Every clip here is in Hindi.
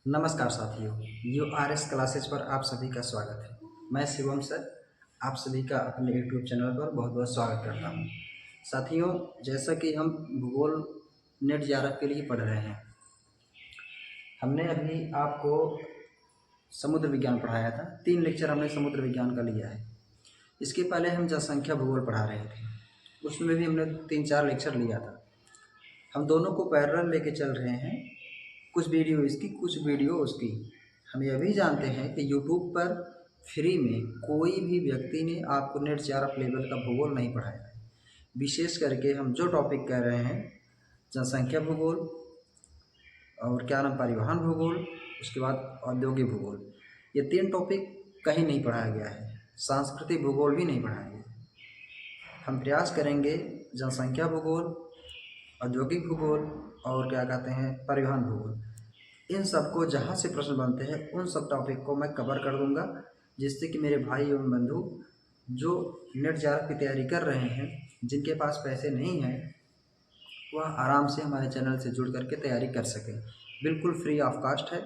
नमस्कार साथियों, URS क्लासेस पर आप सभी का स्वागत है। मैं शिवम सर आप सभी का अपने यूट्यूब चैनल पर बहुत बहुत स्वागत करता हूं। साथियों, जैसा कि हम भूगोल नेट जेआरएफ के लिए पढ़ रहे हैं, हमने अभी आपको समुद्र विज्ञान पढ़ाया था। 3 लेक्चर हमने समुद्र विज्ञान का लिया है। इसके पहले हम जनसंख्या भूगोल पढ़ा रहे थे, उसमें भी हमने 3-4 लेक्चर लिया था। हम दोनों को पैरेलल लेके चल रहे हैं, कुछ वीडियो इसकी कुछ वीडियो उसकी। हम यह भी जानते हैं कि यूट्यूब पर फ्री में कोई भी व्यक्ति ने आपको नेट जेआरएफ लेवल का भूगोल नहीं पढ़ाया है। विशेष करके हम जो टॉपिक कह रहे हैं, जनसंख्या भूगोल और क्या नाम परिवहन भूगोल, उसके बाद औद्योगिक भूगोल, ये 3 टॉपिक कहीं नहीं पढ़ाया गया है। सांस्कृतिक भूगोल भी नहीं पढ़ाया गया है। हम प्रयास करेंगे जनसंख्या भूगोल, औद्योगिक भूगोल और क्या कहते हैं परिवहन भूगोल, इन सबको जहाँ से प्रश्न बनते हैं उन सब टॉपिक को मैं कवर कर दूंगा, जिससे कि मेरे भाई एवं बंधु जो नेट जेआरएफ की तैयारी कर रहे हैं, जिनके पास पैसे नहीं हैं, वह आराम से हमारे चैनल से जुड़ करके तैयारी कर सकें। बिल्कुल फ्री ऑफ कास्ट है।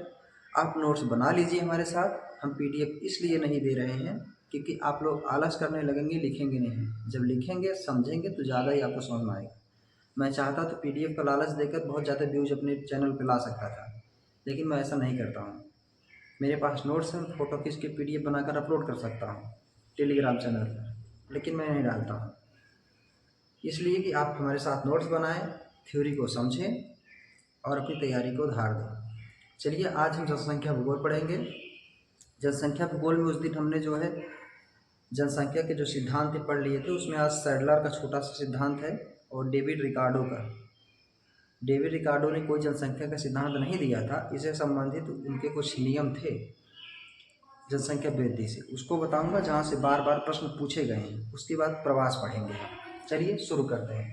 आप नोट्स बना लीजिए हमारे साथ। हम PDF इसलिए नहीं दे रहे हैं क्योंकि आप लोग आलस करने लगेंगे, लिखेंगे नहीं। जब लिखेंगे समझेंगे तो ज़्यादा ही आपको समझ में आएगा। मैं चाहता तो PDF का लालच देकर बहुत ज़्यादा व्यूज अपने चैनल पर ला सकता था, लेकिन मैं ऐसा नहीं करता हूँ। मेरे पास नोट्स हैं, फ़ोटो खींच के PDF बनाकर अपलोड कर सकता हूँ टेलीग्राम चैनल पर, लेकिन मैं नहीं डालता हूँ। इसलिए कि आप हमारे साथ नोट्स बनाएं, थ्योरी को समझें और अपनी तैयारी को धार दें। चलिए, आज हम जनसंख्या भूगोल पढ़ेंगे। जनसंख्या भूगोल में उस दिन हमने जो है जनसंख्या के जो सिद्धांत पढ़ लिए थे, उसमें आज सैडलर का छोटा सा सिद्धांत है और डेविड रिकार्डो का। डेविड रिकार्डो ने कोई जनसंख्या का सिद्धांत नहीं दिया था, इससे संबंधित उनके कुछ नियम थे जनसंख्या वृद्धि से, उसको बताऊंगा, जहाँ से बार बार प्रश्न पूछे गए हैं। उसके बाद प्रवास पढ़ेंगे। चलिए शुरू करते हैं।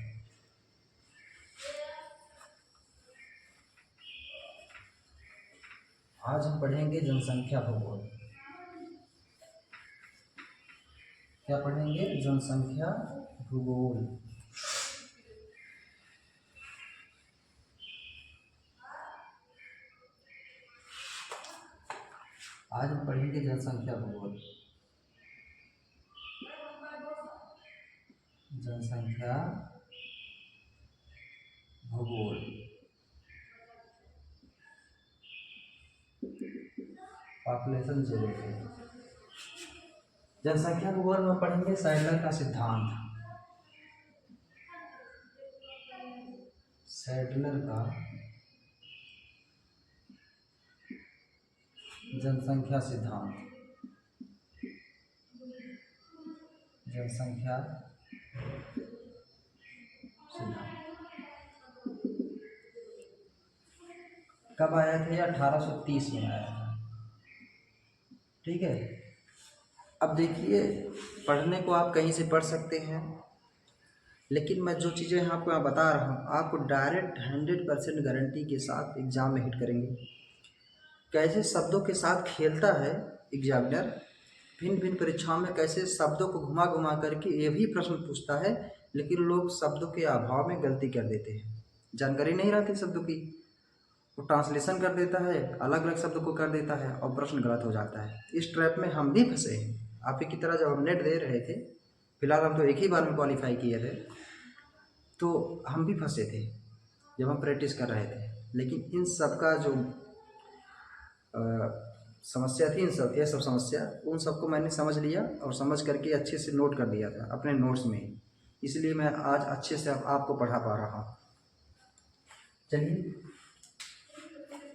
आज हम पढ़ेंगे जनसंख्या भूगोल। क्या पढ़ेंगे? जनसंख्या भूगोल। आज हम पढ़ेंगे जनसंख्या भूगोल। जनसंख्या भूगोल। Population geography. जनसंख्या भूगोल में पढ़ेंगे सैडलर का सिद्धांत। सैडलर का जनसंख्या सिद्धांत। जनसंख्या सिद्धांत कब आया था? 1830 में आया था। ठीक है। अब देखिए, पढ़ने को आप कहीं से पढ़ सकते हैं, लेकिन मैं जो चीज़ें आपको यहाँ बता रहा हूँ, आपको डायरेक्ट 100% गारंटी के साथ एग्जाम में हिट करेंगे। कैसे शब्दों के साथ खेलता है एग्जामिनर, भिन्न भिन्न परीक्षाओं में कैसे शब्दों को घुमा घुमा करके ये भी प्रश्न पूछता है, लेकिन लोग शब्दों के अभाव में गलती कर देते हैं। जानकारी नहीं रहती शब्दों की, वो ट्रांसलेशन कर देता है, अलग अलग शब्द को कर देता है और प्रश्न गलत हो जाता है। इस ट्रैप में हम भी फंसे हैं। आप ही की तरह जब हम नेट दे रहे थे, फिलहाल हम तो एक ही बार में क्वालिफाई किए थे, तो हम भी फंसे थे जब हम प्रैक्टिस कर रहे थे। लेकिन इन सब का जो समस्या थी, ये सब समस्या, उन सबको मैंने समझ लिया और समझ करके अच्छे से नोट कर दिया था अपने नोट्स में ही। इसलिए मैं आज अच्छे से आपको पढ़ा पा रहा हूँ। चलिए,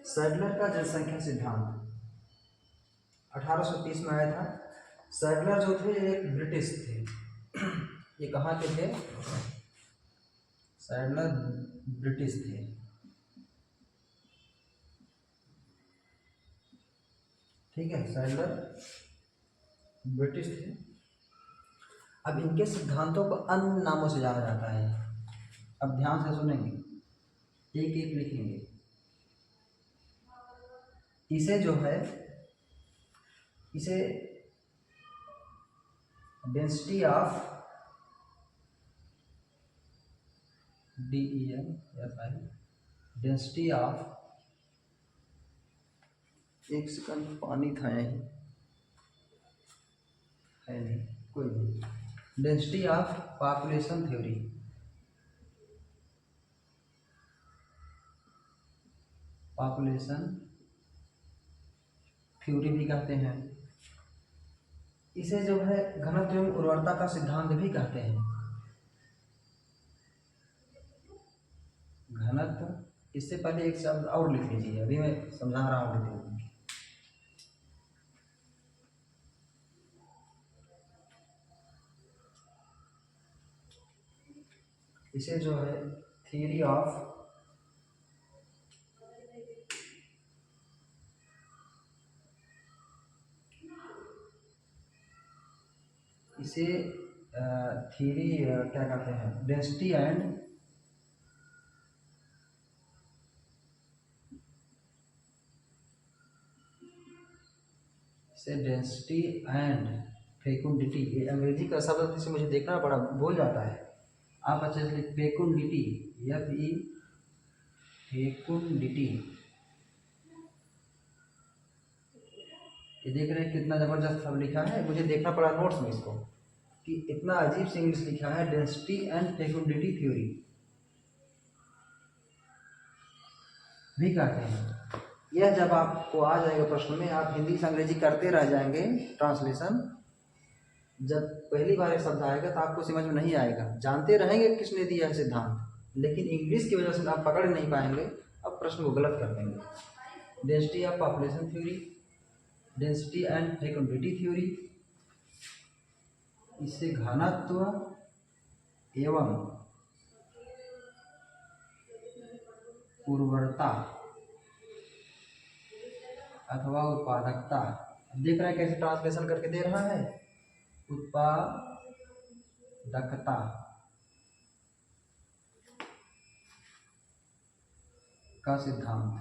सैडलर का जनसंख्या सिद्धांत 1830 में आया था। सैडलर जो थे एक ब्रिटिश थे। ये कहाँ के थे? सैडलर ब्रिटिश थे। ठीक है, सैडलर ब्रिटिश थे। अब इनके सिद्धांतों को अन्य नामों से जाना जाता है। अब ध्यान से सुनेंगे, एक एक लिखेंगे। इसे जो है, इसे density of DENSI density of एक सेकंड, पानी था यहीं, है नहीं, कोई नहीं। Density of population theory, population theory भी कहते हैं। इसे जो है घनत्व एवं उर्वरता का सिद्धांत भी कहते हैं। घनत्व, इससे पहले एक शब्द और लिख लीजिए, अभी मैं समझा रहा हूँ। इसे जो है थ्योरी ऑफ इसे थ्योरी क्या कहते हैं, डेंसिटी एंड डेंसिटी एंड फेकुंडिटी, ये अंग्रेजी का शब्द इसे मुझे देखना बड़ा भूल जाता है। आप अच्छे से फेकुंडिटी, एफ ई फेकुंडिटी, ये देख रहे हैं कितना ज़बरदस्त शब्द लिखा है, मुझे देखना पड़ा नोट्स में इसको कि इतना अजीब से इंग्लिश लिखा है, डेंसिटी एंड फेकुंडिटी थ्योरी भी कहते हैं। यह जब आपको आ जाएगा प्रश्न में, आप हिंदी से अंग्रेजी करते रह जाएंगे ट्रांसलेशन, जब पहली बार ये शब्द आएगा तो आपको समझ में नहीं आएगा, जानते रहेंगे किसने दिया है सिद्धांत, लेकिन इंग्लिश की वजह से आप पकड़ नहीं पाएंगे, अब प्रश्न को गलत कर देंगे। Density of population theory, density and fecundity theory, इससे घनत्व एवं उर्वरता अथवा उत्पादकता, देख रहे हैं कैसे ट्रांसलेशन करके दे रहा है, उत्पादकता का सिद्धांत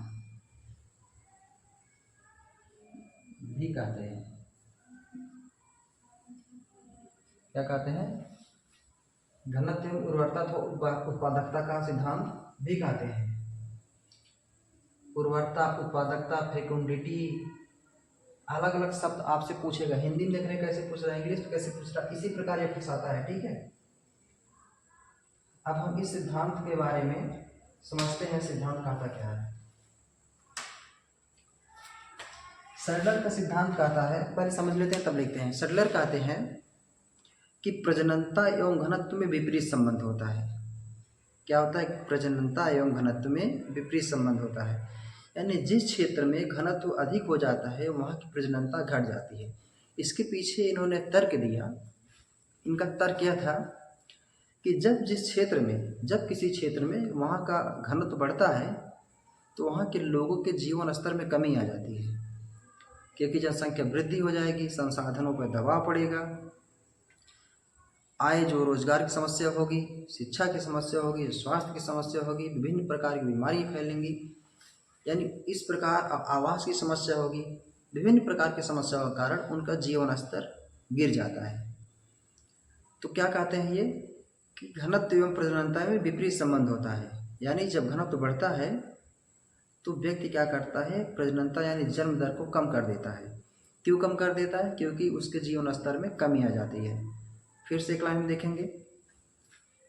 भी कहते हैं। क्या कहते हैं, घनत्व एवं उर्वरता तो उत्पादकता का सिद्धांत भी कहते हैं। उर्वरता, उत्पादकता, फेकुंडिटी, अलग अलग शब्द आपसे पूछेगा, हिंदी में देख रहे हैं कैसे पूछ रहा है, इंग्लिश में कैसे पूछ रहा है, इसी प्रकार ये फंसाता है। ठीक है, अब हम इस सिद्धांत के बारे में समझते हैं, सिद्धांत कहता क्या है। सडलर का सिद्धांत कहता है, पहले समझ लेते हैं तब लिखते हैं। सडलर कहते हैं कि प्रजननता एवं घनत्व में विपरीत संबंध होता है। क्या होता है, प्रजननता एवं घनत्व में विपरीत संबंध होता है, यानी जिस क्षेत्र में घनत्व अधिक हो जाता है वहाँ की प्रजननता घट जाती है। इसके पीछे इन्होंने तर्क दिया, इनका तर्क यह था कि जब किसी क्षेत्र में वहाँ का घनत्व बढ़ता है तो वहाँ के लोगों के जीवन स्तर में कमी आ जाती है, क्योंकि जनसंख्या वृद्धि हो जाएगी, संसाधनों पर दबाव पड़ेगा, आय जो रोजगार की समस्या होगी, शिक्षा की समस्या होगी, स्वास्थ्य की समस्या होगी, विभिन्न प्रकार की बीमारी फैलेंगी, यानी इस प्रकार आवास की समस्या होगी, विभिन्न प्रकार की समस्याओं के कारण उनका जीवन स्तर गिर जाता है। तो क्या कहते हैं ये कि घनत्व एवं प्रजननता में विपरीत संबंध होता है, यानी जब घनत्व बढ़ता है तो व्यक्ति क्या करता है, प्रजननता यानी जन्म दर को कम कर देता है। क्यों कम कर देता है, क्योंकि उसके जीवन स्तर में कमी आ जाती है। फिर से एक लाइन देखेंगे,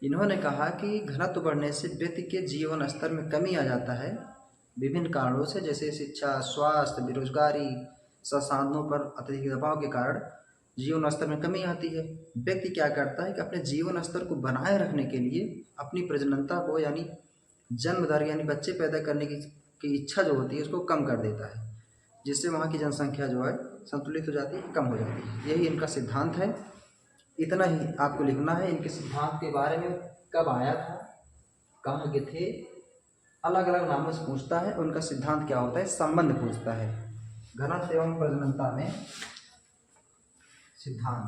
इन्होंने कहा कि घनत्व बढ़ने से व्यक्ति के जीवन स्तर में कमी आ जाता है विभिन्न कारणों से, जैसे शिक्षा, स्वास्थ्य, बेरोजगारी, संसाधनों पर अत्यधिक दबाव के कारण जीवन स्तर में कमी आती है। व्यक्ति क्या करता है कि अपने जीवन स्तर को बनाए रखने के लिए अपनी प्रजननता को यानी जन्म दर यानी बच्चे पैदा करने की इच्छा जो होती है उसको कम कर देता है, जिससे वहाँ की जनसंख्या जो है संतुलित हो जाती है, कम हो जाती है। यही इनका सिद्धांत है। इतना ही आपको लिखना है। इनके सिद्धांत के बारे में कब आया था, कहाँ के थे, अलग अलग नामों से पूछता है। उनका सिद्धांत क्या होता है, संबंध पूछता है, घनत्व एवं प्रजननता में सिद्धांत।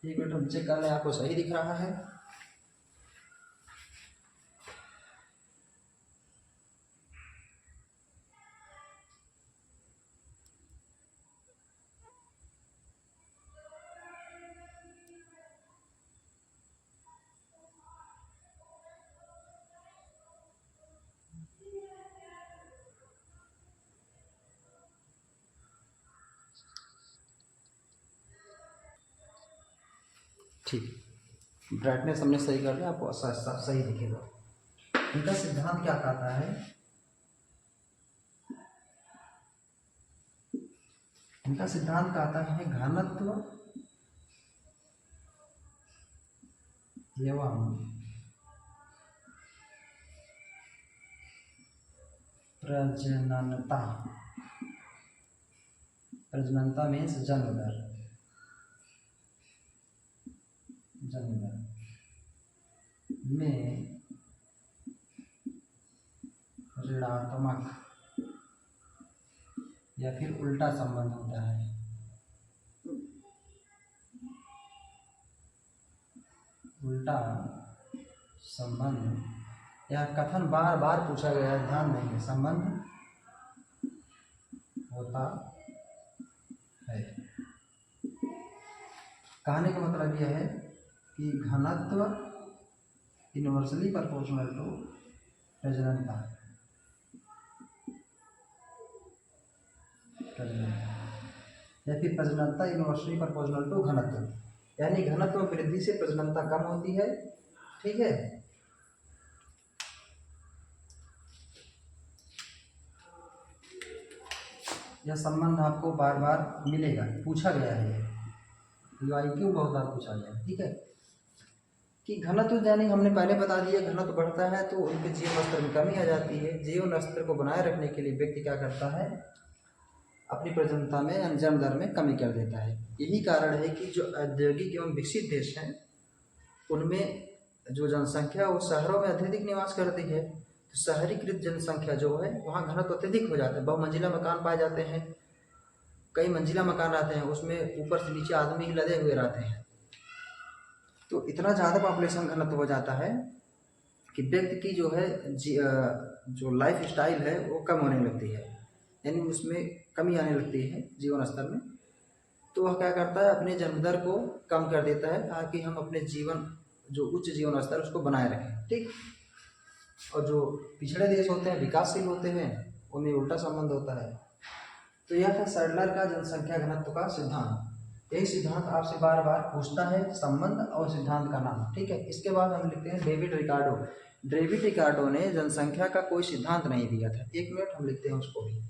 एक मिनट हम चेक कर लें आपको सही दिख रहा है। ठीक, ब्राइटनेस हमने सही कर दिया, आपको सही दिखेगा। इनका सिद्धांत क्या कहता है? इनका सिद्धांत कहता है घनत्व एवं प्रजननता, प्रजननता मीन्स जन्म दर में ऋणात्मक या फिर उल्टा संबंध होता है। उल्टा संबंध, यह कथन बार बार पूछा गया है, ध्यान देंगे। संबंध होता है, कहने का मतलब यह है कि घनत्व इनवर्सली प्रोपोर्शनल टू प्रजननता, या फिर प्रजननता इनवर्सली प्रोपोर्शनल टू घनत्व, यानी घनत्व वृद्धि से प्रजननता कम होती है। ठीक है, यह संबंध आपको बार बार मिलेगा, पूछा गया है, IQ बहुत बार पूछा गया है। ठीक है, कि घनत्व यानी हमने पहले बता दिया, घनत्व बढ़ता है तो उनके जीवन स्तर में कमी आ जाती है। जीवन स्तर को बनाए रखने के लिए व्यक्ति क्या करता है? अपनी प्रजननता में यानी जन्म दर में कमी कर देता है। यही कारण है कि जो औद्योगिक एवं विकसित देश हैं उनमें जो जनसंख्या वो शहरों में अत्यधिक निवास करती है, तो शहरीकृत जनसंख्या जो है वहाँ घनत्व अत्यधिक हो जाता है। बहुमंजिला मकान पाए जाते हैं, कई मंजिला मकान रहते हैं, उसमें ऊपर से नीचे आदमी ही लदे हुए रहते हैं। तो इतना ज़्यादा पॉपुलेशन घनत्व हो जाता है कि व्यक्ति की जो है जो लाइफ स्टाइल है वो कम होने लगती है, यानी उसमें कमी आने लगती है जीवन स्तर में। तो वह क्या करता है? अपने जन्म दर को कम कर देता है ताकि हम अपने जीवन जो उच्च जीवन स्तर उसको बनाए रखें। ठीक, और जो पिछड़े देश होते हैं, विकासशील होते हैं, उनमें उल्टा संबंध होता है। तो यह था सैडलर का जनसंख्या घनत्व का सिद्धांत। यही सिद्धांत आपसे बार बार पूछता है, संबंध और सिद्धांत का नाम। ठीक है, इसके बाद हम लिखते हैं डेविड रिकार्डो। डेविड रिकार्डो ने जनसंख्या का कोई सिद्धांत नहीं दिया था। 1 मिनट हम लिखते हैं उसको भी।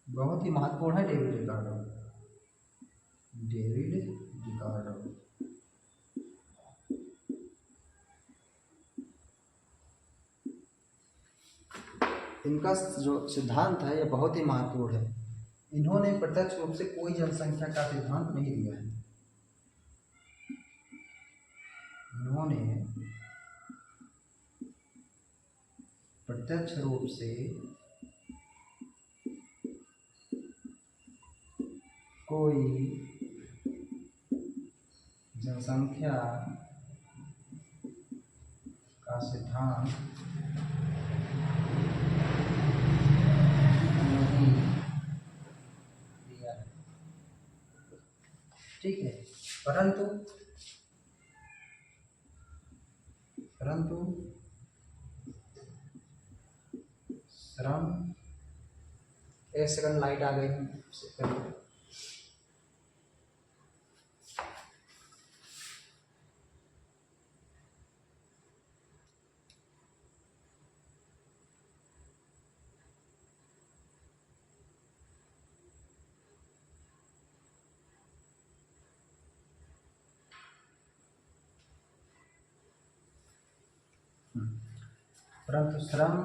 बहुत ही महत्वपूर्ण है डेविड रिकार्डो। डेविड रिकार्डो इनका जो सिद्धांत है यह बहुत ही महत्वपूर्ण है। इन्होंने प्रत्यक्ष रूप से कोई जनसंख्या का सिद्धांत नहीं दिया है। इन्होंने प्रत्यक्ष रूप से कोई जनसंख्या का सिद्धांत नहीं दिया है। ठीक है, परंतु श्रम, 1 सेकंड लाइट आ गई। परंतु श्रम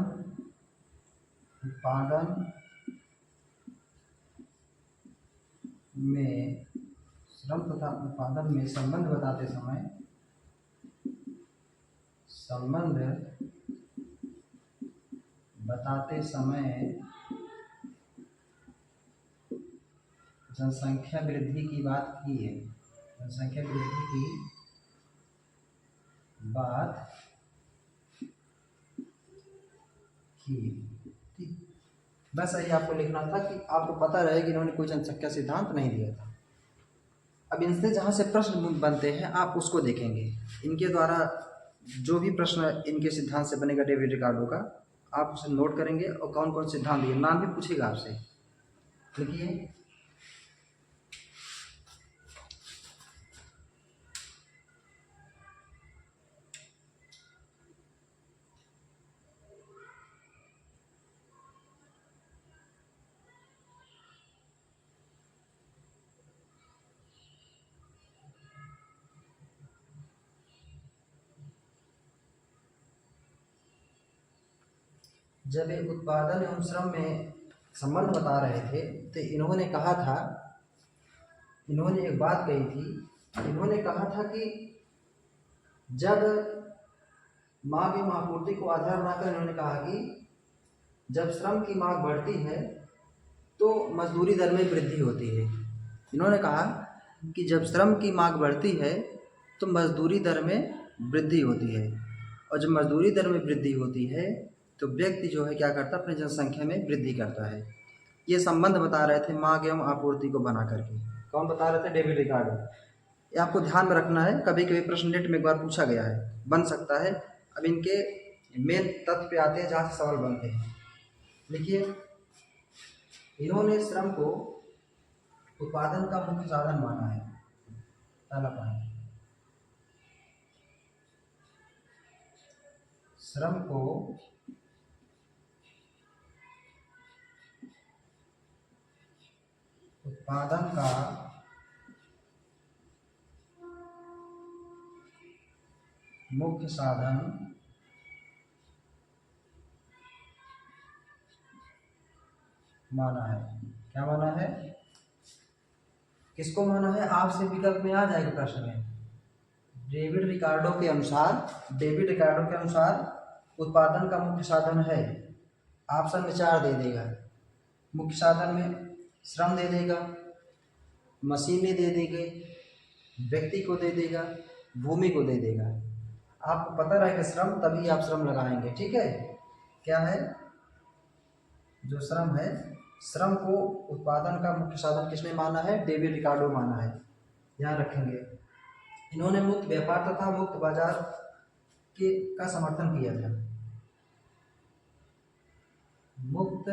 उत्पादन में, श्रम तथा उत्पादन में संबंध बताते समय जनसंख्या वृद्धि की बात की है। जनसंख्या वृद्धि की बात की। ठीक, बस यही आपको लिखना था कि आपको पता रहे कि इन्होंने कोई जनसंख्या सिद्धांत नहीं दिया था। अब इनसे जहाँ से प्रश्न बनते हैं आप उसको देखेंगे। इनके द्वारा जो भी प्रश्न इनके सिद्धांत से बनेगा डेविड रिकार्डो का, आप उसे नोट करेंगे और कौन कौन सिद्धांत दिए, नाम भी पूछेगा आपसे, लिखिए। जब ये उत्पादन एवं श्रम में संबंध बता रहे थे तो इन्होंने कहा था, इन्होंने एक बात कही थी, इन्होंने कहा था कि जब मांग एवं आपूर्ति को आधार बनाकर इन्होंने कहा कि जब श्रम की मांग बढ़ती है तो मजदूरी दर में वृद्धि होती है। इन्होंने कहा कि जब श्रम की मांग बढ़ती है तो मजदूरी दर में वृद्धि होती है, और जब मजदूरी दर में वृद्धि होती है तो व्यक्ति जो है क्या करता है, अपनी जनसंख्या में वृद्धि करता है। ये संबंध बता रहे थे मांग एवं आपूर्ति को बना करके। कौन बता रहे थे? David Ricardo. ये आपको ध्यान में रखना है, कभी कभी प्रश्न नेट में एक बार पूछा गया है, बन सकता है। अब इनके मेन तथ्य पे आते हैं जहाँ से सवाल बनते हैं। देखिए, इन्होंने श्रम को उत्पादन का मुख्य साधन माना है। पहला पॉइंट, श्रम को उत्पादन का मुख्य साधन माना है। क्या माना है? किसको माना है? आपसे विकल्प में आ जाएगा प्रश्न में। डेविड रिकार्डो के अनुसार, डेविड रिकार्डो के अनुसार उत्पादन का मुख्य साधन है। ऑप्शन में 4 दे देगा। मुख्य साधन में श्रम दे देगा, मशीनें दे देंगे, व्यक्ति को दे देगा, भूमि को दे देगा। आपको पता रहेगा श्रम, तभी आप श्रम लगाएंगे। ठीक है, क्या है जो श्रम है, श्रम को उत्पादन का मुख्य साधन किसने माना है? डेविड रिकार्डो माना है। ध्यान रखेंगे। इन्होंने मुक्त व्यापार तथा मुक्त बाजार के का समर्थन किया था। मुक्त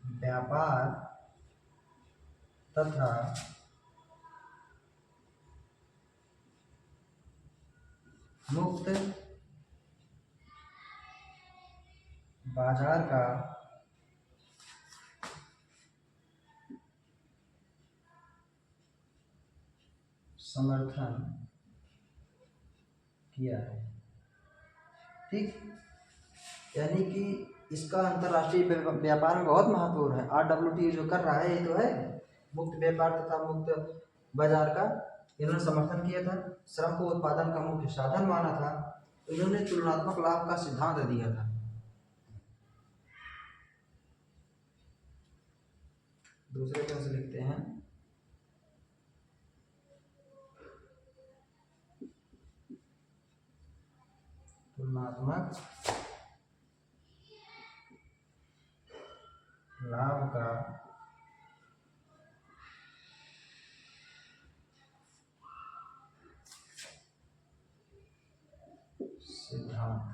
व्यापार तथा मुक्त बाजार का समर्थन किया है। ठीक, यानी कि इसका अंतर्राष्ट्रीय व्यापार में बहुत महत्व है। RWTO जो कर रहा है ये तो है मुक्त व्यापार तथा मुक्त बाजार का। इन्होंने समर्थन किया था, श्रम को उत्पादन का मुख्य साधन माना था, इन्होंने तुलनात्मक लाभ का सिद्धांत दिया था। दूसरे तरह से लिखते हैं, तुलनात्मक लाभ का सिद्धांत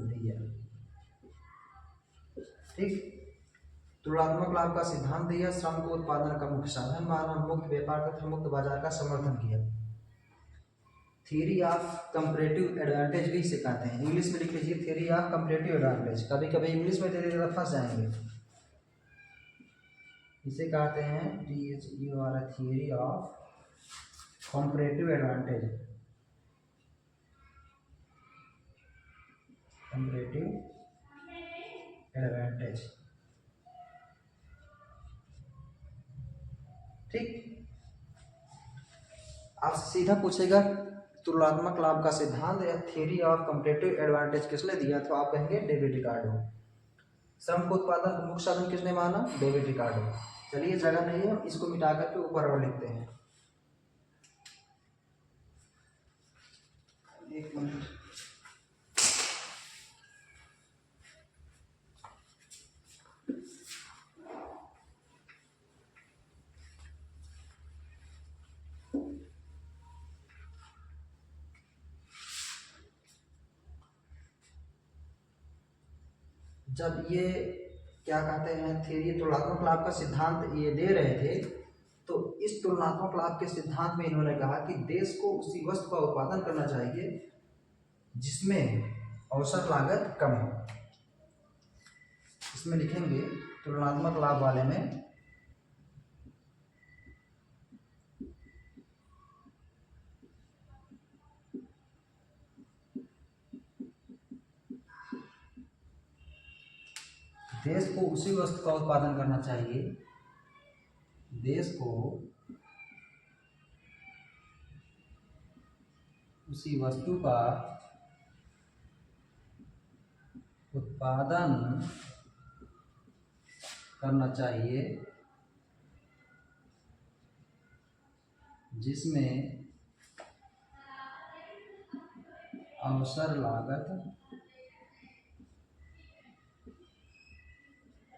दिया। ठीक, तुलनात्मक लाभ का सिद्धांत दिया, श्रम को उत्पादन का मुख्य साधन माना, मुक्त व्यापार तथा मुक्त बाजार का समर्थन किया। थ्योरी ऑफ कंपैरेटिव एडवांटेज भी इसे कहते हैं। इंग्लिश में लिख लीजिए, थ्योरी ऑफ कंपैरेटिव एडवांटेज। कभी कभी इंग्लिश में दे देते फंस जाएंगे। इसे कहते हैं theory of comparative advantage. Comparative advantage. ठीक, आपसे सीधा पूछेगा तुलनात्मक लाभ का सिद्धांत या थ्योरी ऑफ कंपैरेटिव एडवांटेज किसने दिया, तो आप कहेंगे डेविड रिकार्डो। श्रम को उत्पादन का मुख्य साधन किसने माना? David Ricardo. चलिए, जगह नहीं है, इसको मिटा करके ऊपर और लिखते हैं। एक मिनट, जब ये क्या कहते हैं थ्योरी तुलनात्मक लाभ का सिद्धांत ये दे रहे थे, तो इस तुलनात्मक लाभ के सिद्धांत में इन्होंने कहा कि देश को उसी वस्तु का उत्पादन करना चाहिए जिसमें अवसर लागत कम हो। इसमें लिखेंगे तुलनात्मक लाभ वाले में देश को उसी वस्तु का उत्पादन करना चाहिए, देश को उसी वस्तु का उत्पादन करना चाहिए जिसमें अवसर लागत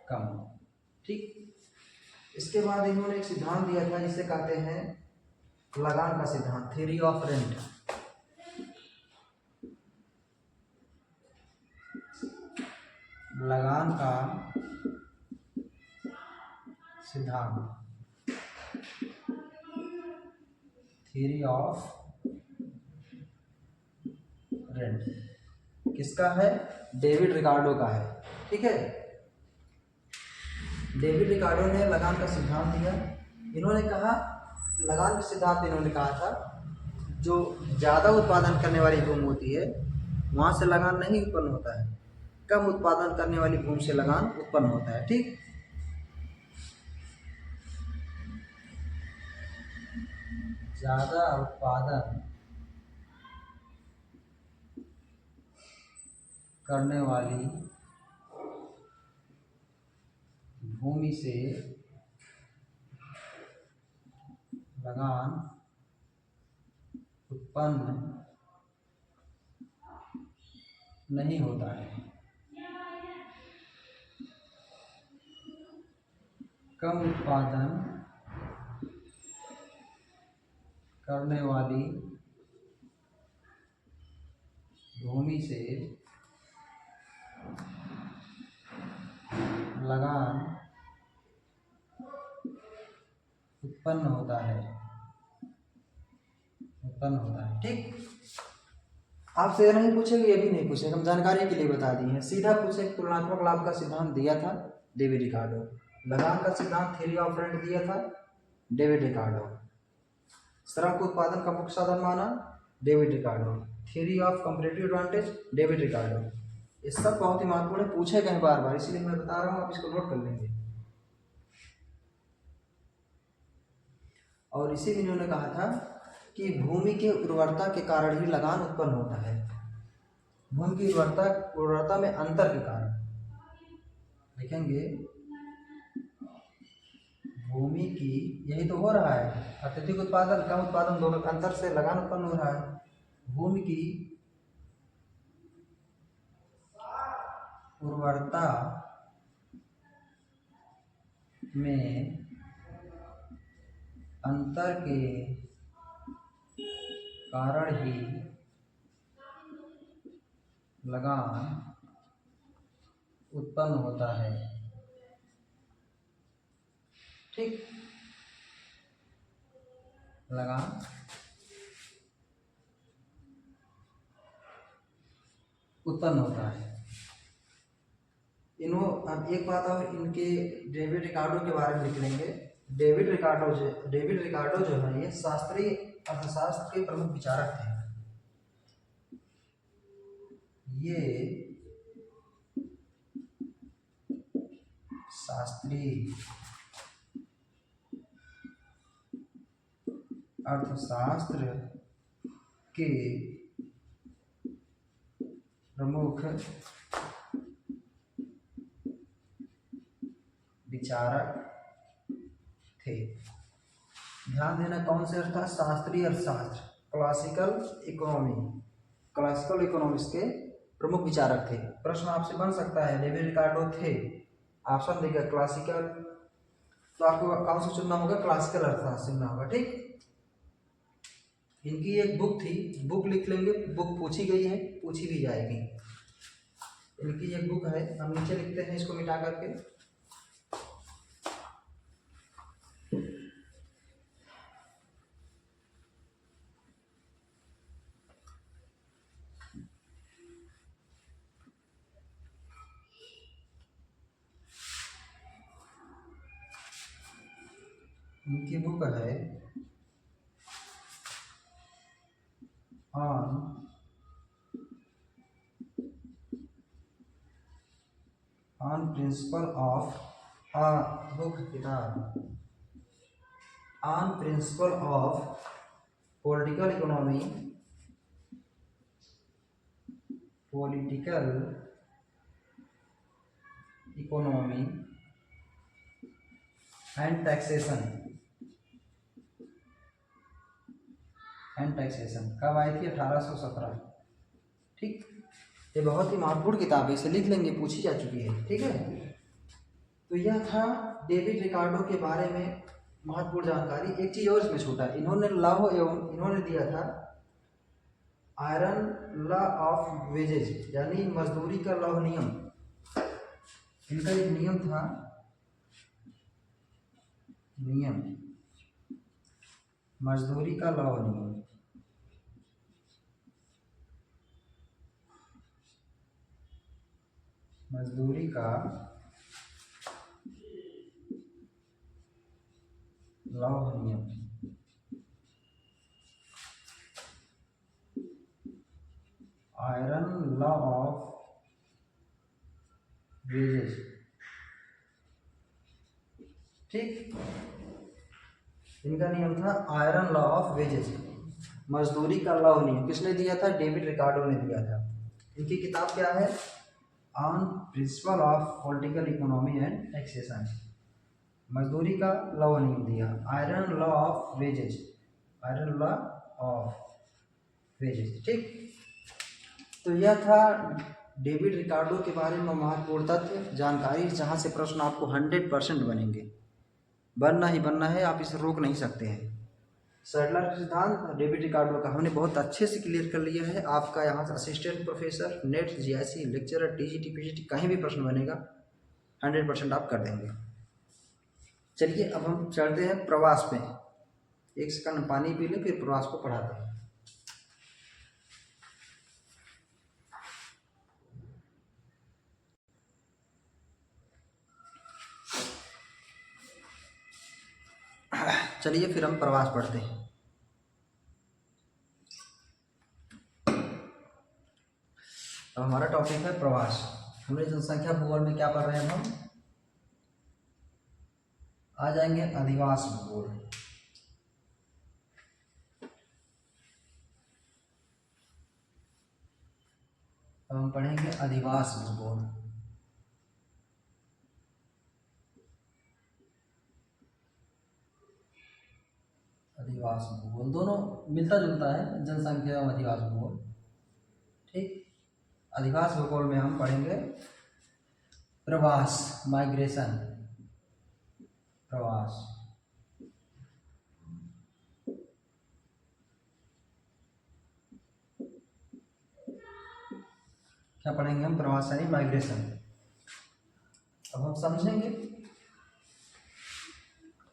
कम हो। ठीक, इसके बाद इन्होंने एक सिद्धांत दिया था जिसे कहते हैं लगान का सिद्धांत, थ्योरी ऑफ रेंट। लगान का सिद्धांत, थ्योरी ऑफ रेंट किसका है? डेविड रिकार्डो का है। ठीक है, डेविड रिकार्डो ने लगान का सिद्धांत दिया। इन्होंने कहा, लगान के सिद्धांत में इन्होंने कहा था जो ज़्यादा उत्पादन करने वाली भूमि होती है वहाँ से लगान नहीं उत्पन्न होता है, कम उत्पादन करने वाली भूमि से लगान उत्पन्न होता है। ठीक, ज़्यादा उत्पादन करने वाली भूमि से लगान उत्पन्न नहीं होता है। कम उत्पादन करने वाली भूमि से लगान उत्पन्न होता है, उत्पन्न होता है। ठीक, आपसे नहीं पूछेंगे, ये भी नहीं पूछेंगे, हम जानकारी के लिए बता दिए हैं। सीधा पूछे तुलनात्मक लाभ का सिद्धांत दिया था डेविड रिकार्डो, लगान का सिद्धांत थ्योरी ऑफ रेंट दिया था डेविड रिकार्डो, श्रम को उत्पादन का मुख्य साधन माना David Ricardo, theory of comparative advantage David Ricardo. ये सब बहुत ही महत्वपूर्ण है, पूछे गए बार बार, इसलिए मैं बता रहा हूँ, आप इसको नोट कर लेंगे। और इसी में इन्होंने कहा था कि भूमि के उर्वरता के कारण ही लगान उत्पन्न होता है। भूमि की उर्वरता में अंतर के कारण लिखेंगे भूमि की, यही तो हो रहा है, अत्यधिक उत्पादन कम उत्पादन दोनों के अंतर से लगान उत्पन्न हो रहा है। भूमि की उर्वरता में अंतर के कारण ही लगान उत्पन्न होता है। ठीक, लगान उत्पन्न होता है। अब एक बात और इनके डेविड रिकार्डो के बारे में लिख लेंगे। डेविड रिकार्डो जो है ये शास्त्रीय अर्थशास्त्र के प्रमुख विचारक थे। ये शास्त्रीय अर्थशास्त्र के प्रमुख विचारक थे। ध्यान देना, कौन से अर्थ? शास्त्रीय अर्थशास्त्र, क्लासिकल इकोनॉमिक्स के प्रमुख विचारक थे। प्रश्न आपसे बन सकता है, डेविड रिकार्डो थे, ऑप्शन देगा क्लासिकल, तो आपको कौन सा चुनना होगा? क्लासिकल अर्थशास्त्र चुनना होगा। ठीक, इनकी एक बुक थी, बुक लिख लेंगे, बुक पूछी गई है, पूछी भी जाएगी। इनकी एक बुक है, हम नीचे लिखते हैं इसको मिटा करके। इनकी बुक है ऑन प्रिंसिपल ऑफ बुक किताब on principle of political economy and taxation कब आई थी? 1817। ठीक, ये बहुत ही महत्वपूर्ण किताब है, इसे लिख लेंगे, पूछी जा चुकी है। ठीक है, तो यह था डेविड रिकार्डो के बारे में महत्वपूर्ण जानकारी। एक चीज और इसमें छूटा, इन्होंने दिया था आयरन लॉ ऑफ वेजेज, यानी मजदूरी का लौह नियम। इनका एक नियम था, मजदूरी का लौह नियम। मजदूरी का लौह नियम, आयरन लॉ ऑफ वेजेज। ठीक, इनका नियम था आयरन लॉ ऑफ वेजेज, मजदूरी का लौह नियम। किसने दिया था? डेविड रिकार्डो ने दिया था। इनकी किताब क्या है? On principle of political economy and taxation, मजदूरी का लॉ नियम दिया। आयरन लॉ ऑफ वेजेज, ठीक। तो यह था डेविड रिकार्डो के बारे में महत्वपूर्ण तथ्य जानकारी, जहाँ से प्रश्न आपको 100% बनेंगे, बनना ही बनना है, आप इसे रोक नहीं सकते हैं। सैडलर का सिद्धांत डेविड रिकार्डो का हमने बहुत अच्छे से क्लियर कर लिया है। आपका यहाँ से assistant professor, net, GIC, lecturer, TGT, PGT कहीं भी प्रश्न बनेगा 100% आप कर देंगे। चलिए अब हम चलते हैं प्रवास पे। एक सेकंड पानी पी लें, फिर प्रवास को पढ़ाते हैं। चलिए फिर हम प्रवास पढ़ते हैं। अब हमारा टॉपिक है प्रवास। हमने जनसंख्या भूगोल में क्या पढ़ रहे हैं? हम आ जाएंगे अधिवास भूगोल। अब हम पढ़ेंगे अधिवास भूगोल। अधिवास भूगोल दोनों मिलता जुलता है, जनसंख्या और अधिवास भूगोल। ठीक, अधिवास भूगोल में हम पढ़ेंगे प्रवास, माइग्रेशन, प्रवास। क्या पढ़ेंगे हम? प्रवास यानी माइग्रेशन। अब हम समझेंगे,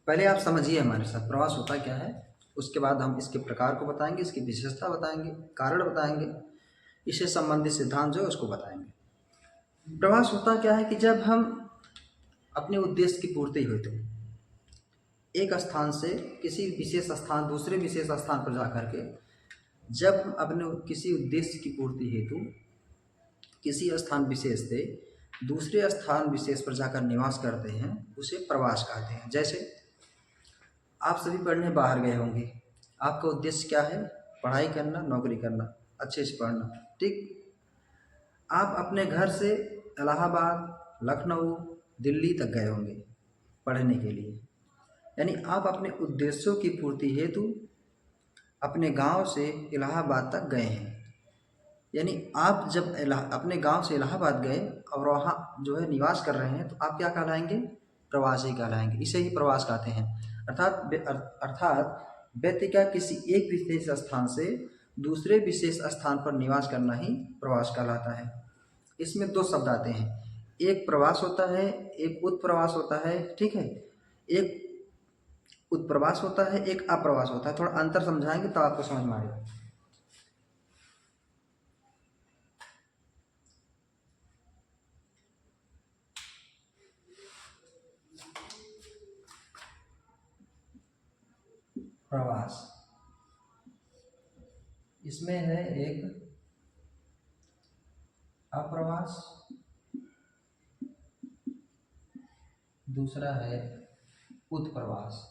पहले आप समझिए हमारे साथ प्रवास होता क्या है, उसके बाद हम इसके प्रकार को बताएंगे, इसकी विशेषता बताएंगे, कारण बताएंगे, इससे संबंधित सिद्धांत जो है उसको बताएंगे। प्रवास होता क्या है कि जब हम अपने उद्देश्य की पूर्ति हुई तो एक स्थान से किसी विशेष स्थान, दूसरे विशेष स्थान पर जाकर के जब हम अपने किसी उद्देश्य की पूर्ति हेतु किसी स्थान विशेष से दूसरे स्थान विशेष पर जाकर निवास करते हैं, उसे प्रवास कहते हैं। जैसे आप सभी पढ़ने बाहर गए होंगे, आपका उद्देश्य क्या है? पढ़ाई करना, नौकरी करना, अच्छे से पढ़ना। ठीक, आप अपने घर से इलाहाबाद, लखनऊ, दिल्ली तक गए होंगे पढ़ने के लिए, यानी आप अपने उद्देश्यों की पूर्ति हेतु अपने गांव से इलाहाबाद तक गए हैं। यानी आप जब अपने गांव से इलाहाबाद गए और वहाँ जो है निवास कर रहे हैं, तो आप क्या कहलाएंगे? प्रवासी कहलाएंगे। इसे ही प्रवास कहते हैं। अर्थात व्यक्ति का किसी एक विशेष स्थान से दूसरे विशेष स्थान पर निवास करना ही प्रवास कहलाता है। इसमें दो शब्द आते हैं, एक प्रवास होता है, एक उत्प्रवास होता है, ठीक है। एक उत्प्रवास होता है, एक अप्रवास होता है। थोड़ा अंतर समझाएंगे तो आपको समझ में आएगा। प्रवास, इसमें है एक अप्रवास, दूसरा है उत्प्रवास।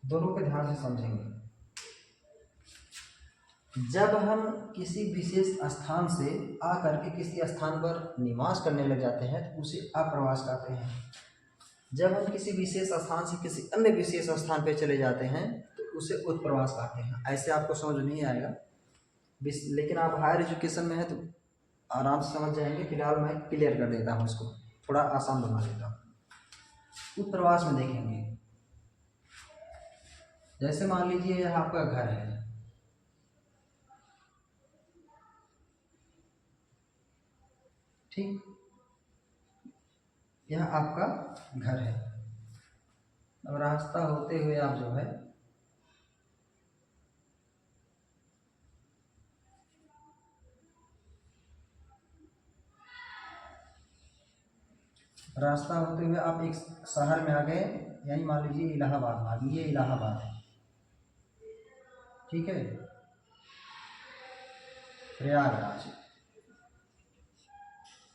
दोनों को ध्यान से समझेंगे। जब हम किसी विशेष स्थान से आकर के किसी स्थान पर निवास करने लग जाते हैं तो उसे अप्रवास कहते हैं। जब हम किसी विशेष स्थान से किसी अन्य विशेष स्थान पर चले जाते हैं तो उसे उत्प्रवास कहते हैं। ऐसे आपको समझ नहीं आएगा, लेकिन आप हायर एजुकेशन में है तो आराम से समझ जाएंगे। फिलहाल मैं क्लियर कर देता हूँ, इसको थोड़ा आसान बना देता हूँ। उत्प्रवास में देखेंगे, जैसे मान लीजिए यह आपका घर है, ठीक, यह आपका घर है। अब रास्ता होते हुए आप जो है रास्ता होते हुए आप एक शहर में आ गए, यानी मान लीजिए इलाहाबाद में आ गए। ये इलाहाबाद है, ठीक है। प्रयागराज,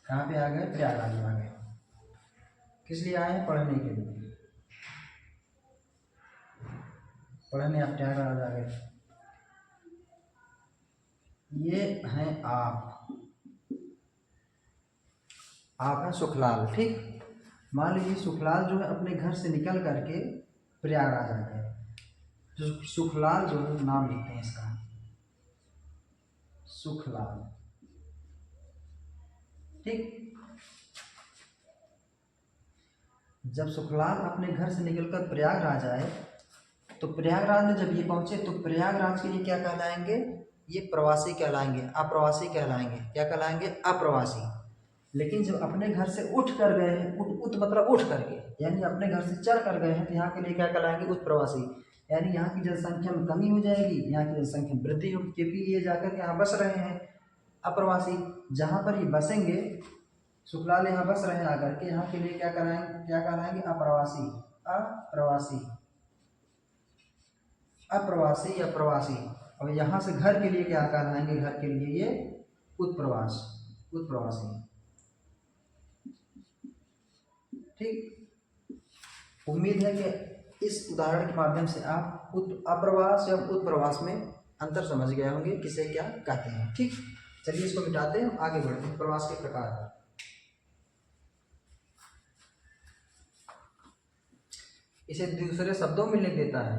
कहाँ पे आ गए? प्रयागराज में आ गए। किस लिए आए हैं? पढ़ने के लिए। पढ़ने आप प्रयागराज आ गए। ये हैं आप हैं सुखलाल, ठीक। मान लीजिए सुखलाल जो है अपने घर से निकल करके प्रयागराज आ गए, तो सुखलाल जो है नाम लिखते हैं इसका, सुखलाल, ठीक। जब सुखलाल अपने घर से निकलकर प्रयागराज आए तो प्रयागराज में जब ये पहुंचे तो प्रयागराज के लिए क्या कहलाएंगे? ये प्रवासी कहलाएंगे, अप्रवासी कहलाएंगे। क्या कहलाएंगे? अप्रवासी। लेकिन जब अपने घर से उठ कर गए हैं, उठ मतलब उठ करके, यानी अपने घर से चल कर गए हैं, तो यहाँ के लिए क्या कहलाएंगे? उत्प्रवासी। यानी यहाँ की जनसंख्या में कमी हो जाएगी, यहाँ की जनसंख्या में वृद्धि होगी, क्योंकि ये जाकर के यहाँ बस रहे हैं। अप्रवासी, जहाँ पर ये बसेंगे, सुखलाल यहाँ बस रहे हैं आकर के, यहाँ के लिए क्या कहलाएंगे? अप्रवासी। अप्रवासी, अप्रवासी या प्रवासी। और यहाँ से घर के लिए क्या कहलाएंगे? घर के लिए ये उत्प्रवास, उत्प्रवासी, ठीक। उम्मीद है कि इस उदाहरण के माध्यम से आप अप्रवास या उत्प्रवास में अंतर समझ गए होंगे, किसे क्या कहते हैं, ठीक। चलिए इसको मिटाते हैं, आगे बढ़ते हैं प्रवास के प्रकार। इसे दूसरे शब्दों में लिख देता है,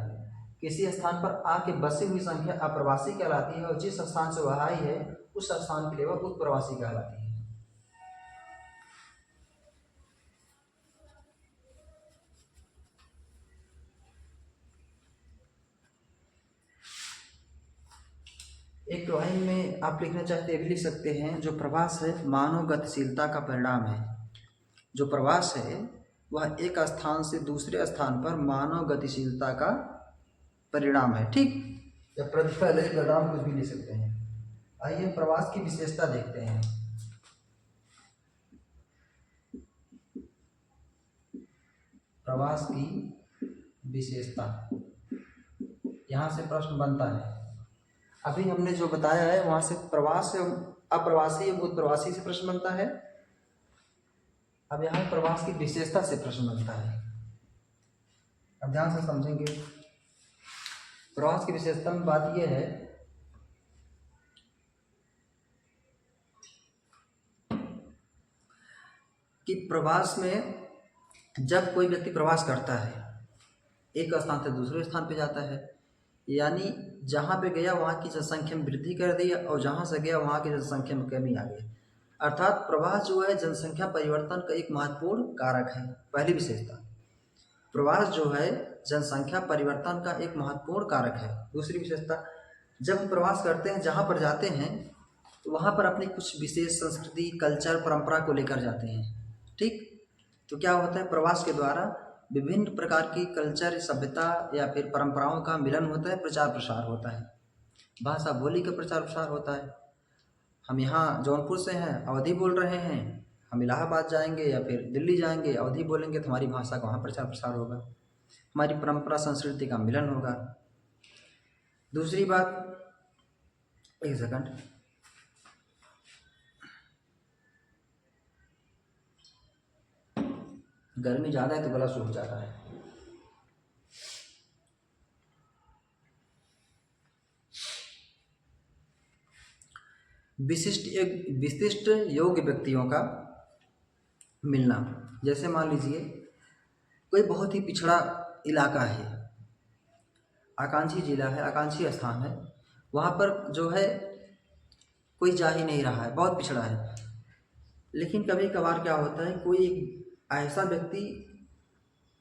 किसी स्थान पर आके बसी हुई संख्या अप्रवासी कहलाती है और जिस स्थान से वह आई है उस स्थान के लिए वह उत्प्रवासी कहलाती है। एक ड्राइंग में आप लिखना चाहते भी लिख सकते हैं, जो प्रवास है मानव गतिशीलता का परिणाम है। जो प्रवास है वह एक स्थान से दूसरे स्थान पर मानव गतिशीलता का परिणाम है, ठीक, या प्रतिफल है, परिणाम कुछ भी लिख सकते हैं। आइए प्रवास की विशेषता देखते हैं। प्रवास की विशेषता, यहाँ से प्रश्न बनता है। अभी हमने जो बताया है वहां से प्रवास से अप्रवासी एवं उत्प्रवासी से प्रश्न बनता है। अब यहाँ प्रवास की विशेषता से प्रश्न बनता है। अब ध्यान से समझेंगे। प्रवास की विशेषता में बात यह है कि प्रवास में जब कोई व्यक्ति प्रवास करता है, एक स्थान से दूसरे स्थान पे जाता है, यानी जहाँ पे गया वहाँ की जनसंख्या में वृद्धि कर दी और जहाँ से गया वहाँ की जनसंख्या में कमी आ गई। अर्थात प्रवास जो है जनसंख्या परिवर्तन का एक महत्वपूर्ण कारक है, पहली विशेषता। प्रवास जो है जनसंख्या परिवर्तन का एक महत्वपूर्ण कारक है। दूसरी विशेषता, जब हम प्रवास करते हैं, जहाँ पर जाते हैं तो वहाँ पर अपनी कुछ विशेष संस्कृति, कल्चर, परंपरा को लेकर जाते हैं। ठीक, तो क्या होता है, प्रवास के द्वारा विभिन्न प्रकार की कल्चर, सभ्यता या फिर परंपराओं का मिलन होता है, प्रचार प्रसार होता है, भाषा बोली का प्रचार प्रसार होता है। हम यहाँ जौनपुर से हैं, अवधी बोल रहे हैं, हम इलाहाबाद जाएंगे या फिर दिल्ली जाएंगे, अवधी बोलेंगे तो हमारी भाषा का वहाँ प्रचार प्रसार होगा, हमारी परंपरा संस्कृति का मिलन होगा। दूसरी बात, एक सेकंड, गर्मी ज़्यादा है तो गला सूख जाता है। विशिष्ट योग्य व्यक्तियों का मिलना, जैसे मान लीजिए कोई बहुत ही पिछड़ा इलाका है, आकांक्षी जिला है, आकांक्षी स्थान है, वहाँ पर जो है कोई जा ही नहीं रहा है, बहुत पिछड़ा है। लेकिन कभी कभार क्या होता है, कोई एक ऐसा व्यक्ति,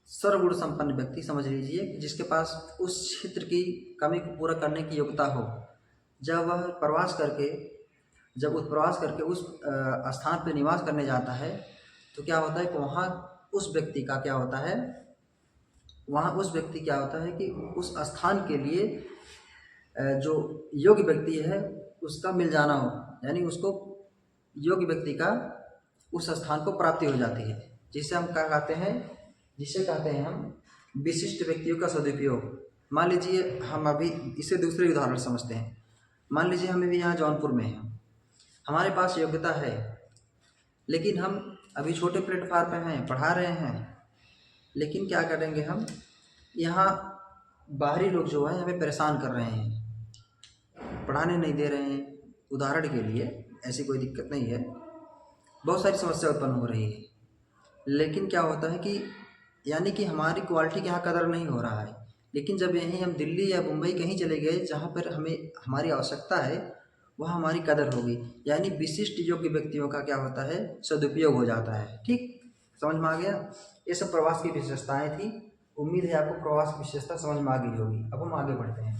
सर्वगुण संपन्न व्यक्ति समझ लीजिए, जिसके पास उस क्षेत्र की कमी को पूरा करने की योग्यता हो, जब वह प्रवास करके उस स्थान पर निवास करने जाता है तो क्या होता है कि वहाँ उस व्यक्ति क्या होता है कि उस स्थान के लिए जो योग्य व्यक्ति है उसका मिल जाना हो, यानी उसको योग्य व्यक्ति का उस स्थान को प्राप्ति हो जाती है, जिसे कहते हैं हम विशिष्ट व्यक्तियों का सदुपयोग। मान लीजिए हम अभी इसे दूसरे उदाहरण समझते हैं। मान लीजिए हम अभी यहाँ जौनपुर में हैं, हमारे पास योग्यता है, लेकिन हम अभी छोटे प्लेटफार्म पे हैं, पढ़ा रहे हैं, लेकिन क्या करेंगे, हम यहाँ बाहरी लोग जो हैं हमें परेशान कर रहे हैं, पढ़ाने नहीं दे रहे हैं। उदाहरण के लिए, ऐसी कोई दिक्कत नहीं है, बहुत सारी समस्या उत्पन्न हो रही है, लेकिन क्या होता है कि यानी कि हमारी क्वालिटी के यहाँ कदर नहीं हो रहा है। लेकिन जब यहीं हम दिल्ली या मुंबई कहीं चले गए जहाँ पर हमें हमारी आवश्यकता है, वहाँ हमारी कदर होगी, यानी विशिष्ट योग्य व्यक्तियों का क्या होता है, सदुपयोग हो जाता है। ठीक, समझ में आ गया? ये सब प्रवास की विशेषताएं थी। उम्मीद है आपको प्रवास की विशेषता समझ में आ गई होगी। अब हम आगे बढ़ते हैं।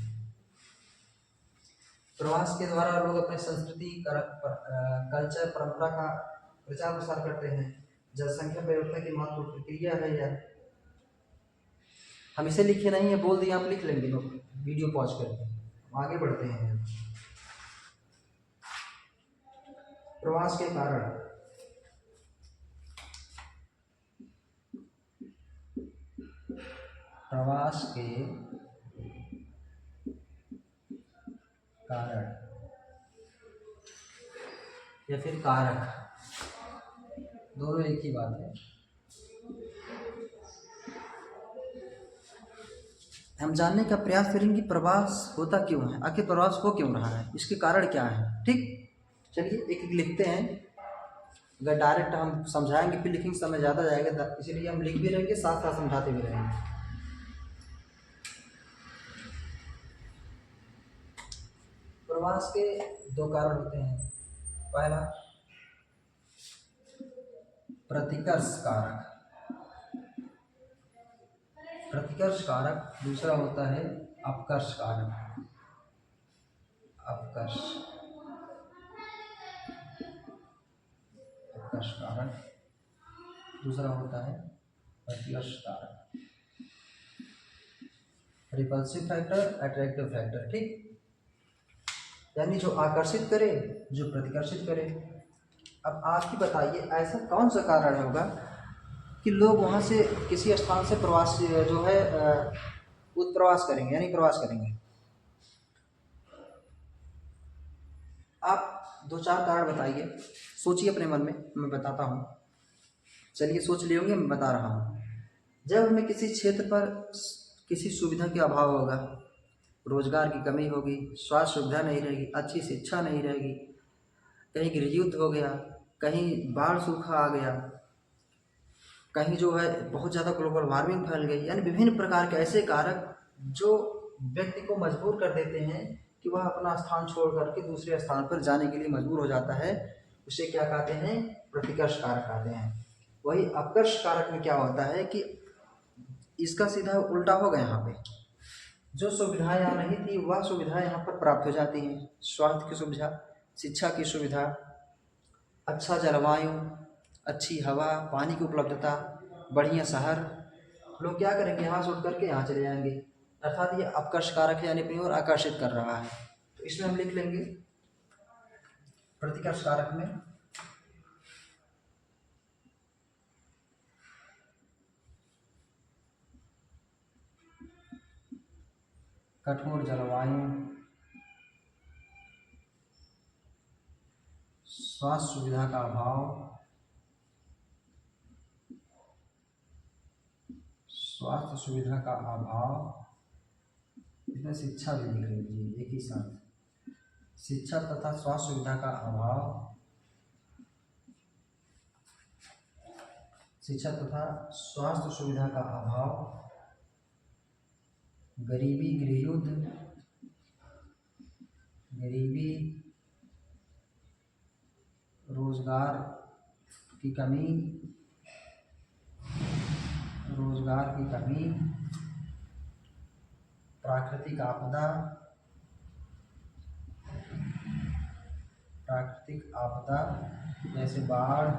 प्रवास के द्वारा लोग अपने संस्कृति, कल्चर, परंपरा का प्रचार प्रसार करते हैं। जनसंख्या परिवर्तन की महत्वपूर्ण प्रक्रिया है यह। हम इसे लिखे नहीं है, बोल दिया, आप लिख लेंगे वीडियो पॉज करके। आगे बढ़ते हैं। प्रवास के कारण, या फिर कारक, दोनों एक ही बात है। हम जानने का प्रयास करेंगे कि प्रवास होता क्यों है, आखिर प्रवास हो क्यों रहा है, इसके कारण क्या है। ठीक, चलिए एक एक लिखते हैं। अगर डायरेक्ट हम समझाएंगे फिर लिखेंगे समय ज़्यादा जाएगा, इसीलिए हम लिख भी रहेंगे, साथ साथ समझाते भी रहेंगे। प्रवास के दो कारण होते हैं। पहला प्रतिकर्ष कारक, दूसरा होता है अपकर्ष कारक। दूसरा होता है प्रतिकर्ष कारक। Repulsive factor, attractive factor. ठीक, यानी जो आकर्षित करे, जो प्रतिकर्षित करे। अब आप ही बताइए, ऐसा कौन सा कारण होगा कि लोग वहाँ से किसी स्थान से प्रवास जो है उत्प्रवास करेंगे, यानी प्रवास करेंगे। आप दो चार कारण बताइए, सोचिए अपने मन में, मैं बताता हूँ। चलिए सोच लिए होंगे, मैं बता रहा हूँ। जब हमें किसी क्षेत्र पर किसी सुविधा के अभाव होगा, रोजगार की कमी होगी, स्वास्थ्य सुविधा नहीं रहेगी, अच्छी शिक्षा नहीं रहेगी, कहीं गृह युद्ध हो गया, कहीं बाढ़ सूखा आ गया, कहीं जो है बहुत ज़्यादा ग्लोबल वार्मिंग फैल गई, यानी विभिन्न प्रकार के ऐसे कारक जो व्यक्ति को मजबूर कर देते हैं कि वह अपना स्थान छोड़ करके दूसरे स्थान पर जाने के लिए मजबूर हो जाता है। उसे क्या कहते हैं, प्रतिकर्ष कारक कहते हैं। वही अपकर्ष कारक में क्या होता है कि इसका सीधा उल्टा होगा। यहाँ पे जो सुविधाएं आ रही थी वह सुविधाएं यहाँ पर प्राप्त हो जाती हैं। स्वास्थ्य की सुविधा, शिक्षा की सुविधा, अच्छा जलवायु, अच्छी हवा, पानी की उपलब्धता, बढ़िया शहर। लोग क्या करेंगे, यहाँ से उठ करके यहाँ चले जाएंगे, अर्थात ये आकर्ष कारक है, यानी अपनी ओर आकर्षित कर रहा है। तो इसमें हम लिख लेंगे प्रतिकर्ष कारक में कठोर जलवायु, स्वास्थ्य सुविधा का अभाव, स्वास्थ्य सुविधा का अभाव, इसमें शिक्षा भी लिख लीजिए एक ही साथ, शिक्षा तथा स्वास्थ्य सुविधा का अभाव, शिक्षा तथा स्वास्थ्य सुविधा का अभाव, गरीबी, गृहयुद्ध, गरीबी, रोजगार की कमी, रोजगार की कमी, प्राकृतिक आपदा, प्राकृतिक आपदा जैसे बाढ़,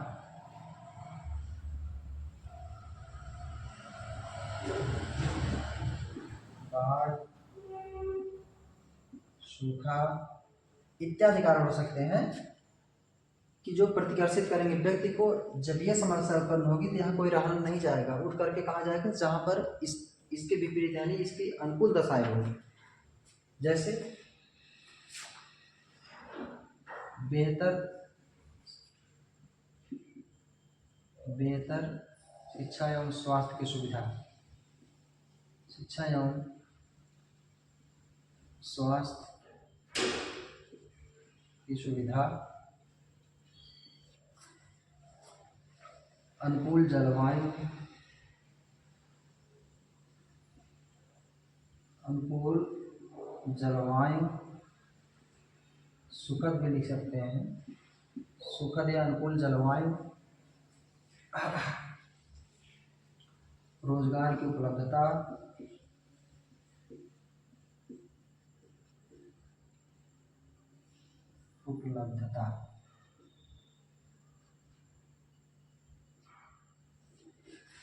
बाढ़, सूखा इत्यादि कारण हो सकते हैं कि जो प्रतिकर्षित करेंगे व्यक्ति को। जब यह समस्या उत्पन्न होगी तो यहाँ कोई रहना नहीं चाहेगा, उठ करके कहाँ जाएगा, जहाँ पर इसके विपरीत यानी इसकी अनुकूल दशाएं होगी। जैसे बेहतर बेहतर शिक्षा एवं स्वास्थ्य की सुविधा, शिक्षा एवं स्वास्थ्य की सुविधा, अनुकूल जलवायु, अनुकूल जलवायु, सुखद भी लिख सकते हैं, सुखद या अनुकूल जलवायु, रोजगार की उपलब्धता, उपलब्धता,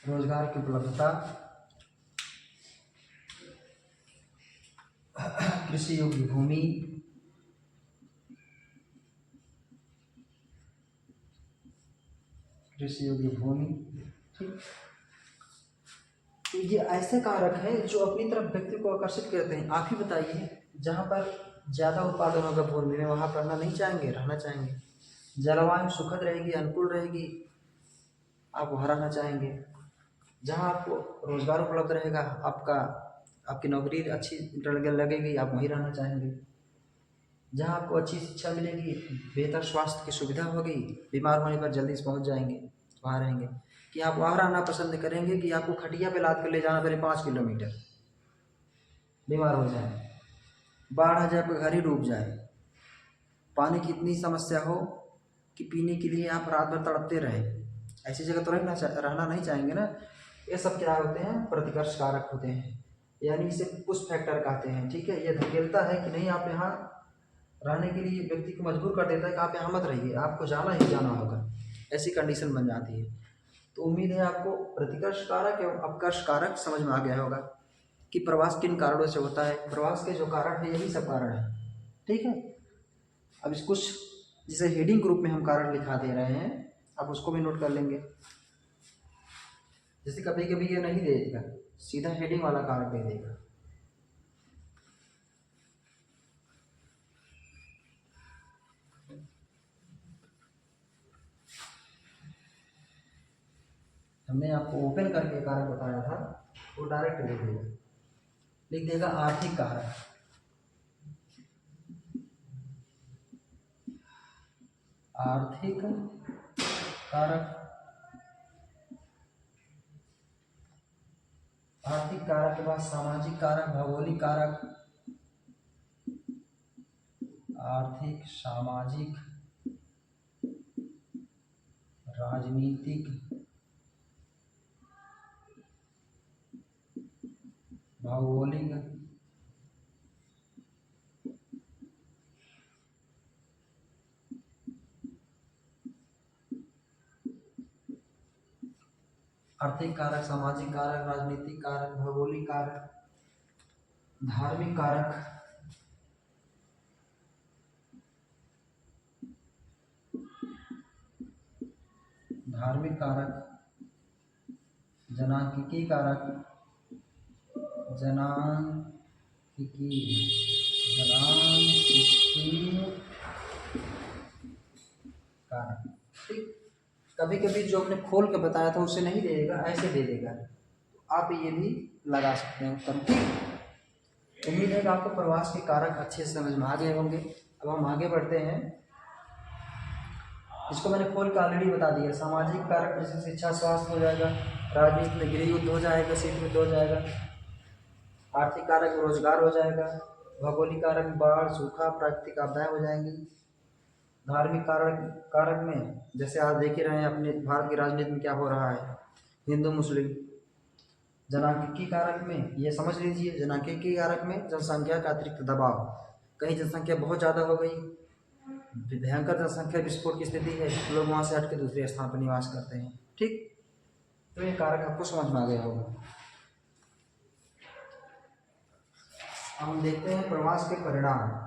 रोजगार की उपलब्धता, कृषि योग्य भूमि, कृषि योग्य भूमि। ठीक, तो ये ऐसे कारक हैं जो अपनी तरफ व्यक्ति को आकर्षित करते हैं। आप ही बताइए, जहाँ पर ज़्यादा उत्पादन होगा भूमि में वहाँ पर रहना नहीं चाहेंगे, रहना चाहेंगे। जलवायु सुखद रहेगी, अनुकूल रहेगी, आप वहाँ रहना चाहेंगे। जहाँ आपको रोजगार उपलब्ध रहेगा, आपकी नौकरी अच्छी लगेगी, आप वहीं रहना चाहेंगे। जहाँ आपको अच्छी शिक्षा मिलेगी, बेहतर स्वास्थ्य की सुविधा होगी, बीमार होने पर जल्दी से पहुँच जाएंगे, वहाँ रहेंगे। कि आप वहाँ रहना पसंद करेंगे कि आपको खटिया पे लाद कर ले जाना पड़े 5 किलोमीटर, बीमार हो जाए, बाढ़ आ जाए, आपका घर ही डूब जाए, पानी की इतनी समस्या हो कि पीने के लिए आप रात भर तड़पते रहें, ऐसी जगह तो रहना नहीं चाहेंगे ना। ये सब क्या होते हैं, प्रतिकर्ष कारक होते हैं, यानी इसे पुश फैक्टर कहते हैं। ठीक है, ये धकेलता है कि नहीं, आप यहाँ रहने के लिए व्यक्ति को मजबूर कर देता है कि आप यहाँ मत रहिए, आपको जाना ही जाना होगा, ऐसी कंडीशन बन जाती है। तो उम्मीद है आपको प्रतिकर्ष कारक एवं अपकर्ष कारक समझ में आ गया होगा कि प्रवास किन कारणों से होता है। प्रवास के जो कारण है यही सब कारण है। ठीक है, अब इस कुछ जिसे हेडिंग ग्रुप में हम कारण लिखा दे रहे हैं, आप उसको भी नोट कर लेंगे। जैसे कभी कभी ये नहीं दे देगा, सीधा हेडिंग वाला कारण दे देगा। हमने आपको ओपन करके कारक बताया था, वो डायरेक्ट लिख देगा, लिख देगा आर्थिक कारक, आर्थिक कारक, आर्थिक कारक के बाद सामाजिक कारक, भौगोलिक कारक, आर्थिक, सामाजिक, राजनीतिक, आर्थिक कारक, सामाजिक कारक, राजनीतिक कारक, भौगोलिक कारक, धार्मिक कारक, जनांकिकी कारक, जनांकिकी कारक। ठीक, कभी कभी जो हमने खोल के बताया था उसे नहीं दे देगा, ऐसे दे देगा, तो आप ये भी लगा सकते हैं उत्तर। ठीक, उम्मीद है कि आपको प्रवास के कारक अच्छे से समझ में आ गए होंगे। अब हम आगे बढ़ते हैं। इसको मैंने खोल के ऑलरेडी बता दिया। सामाजिक कारक जैसे शिक्षा, स्वास्थ्य हो जाएगा, राजनीति में गृह युद्ध हो जाएगा, शीत युद्ध हो जाएगा, आर्थिक कारक में रोजगार हो जाएगा, भौगोलिक कारक में बाढ़, सूखा, प्राकृतिक आपदाएं हो जाएंगी, धार्मिक कारक में जैसे आज देख ही रहे हैं अपने भारत की राजनीति में क्या हो रहा है, हिंदू मुस्लिम। जनांकिकी कारक में ये समझ लीजिए, जनांकिकी कारक में जनसंख्या का अतिरिक्त दबाव, कहीं जनसंख्या बहुत ज़्यादा हो गई, भयंकर जनसंख्या विस्फोट की स्थिति है, लोग वहाँ से हट के दूसरे स्थान पर निवास करते हैं। ठीक, तो ये कारक आपको समझ में आ गया होगा। हम देखते हैं प्रवास के परिणाम।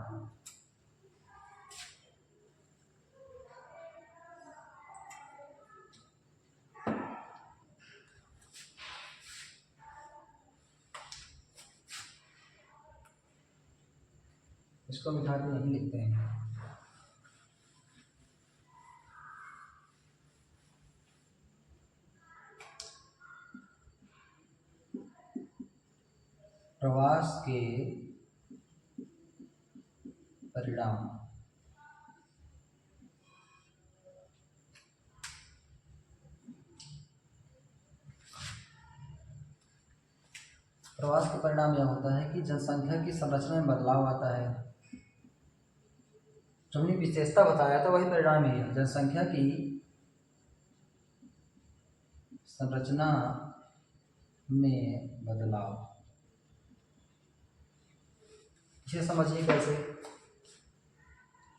इसको मिटा के नहीं लिखते हैं। प्रवास के परिणाम। प्रवास के परिणाम यह होता है कि जनसंख्या की संरचना में बदलाव आता है। जो हमने विशेषता बताया था वही परिणाम ही है, जनसंख्या की संरचना में बदलाव। इसे समझिए कैसे।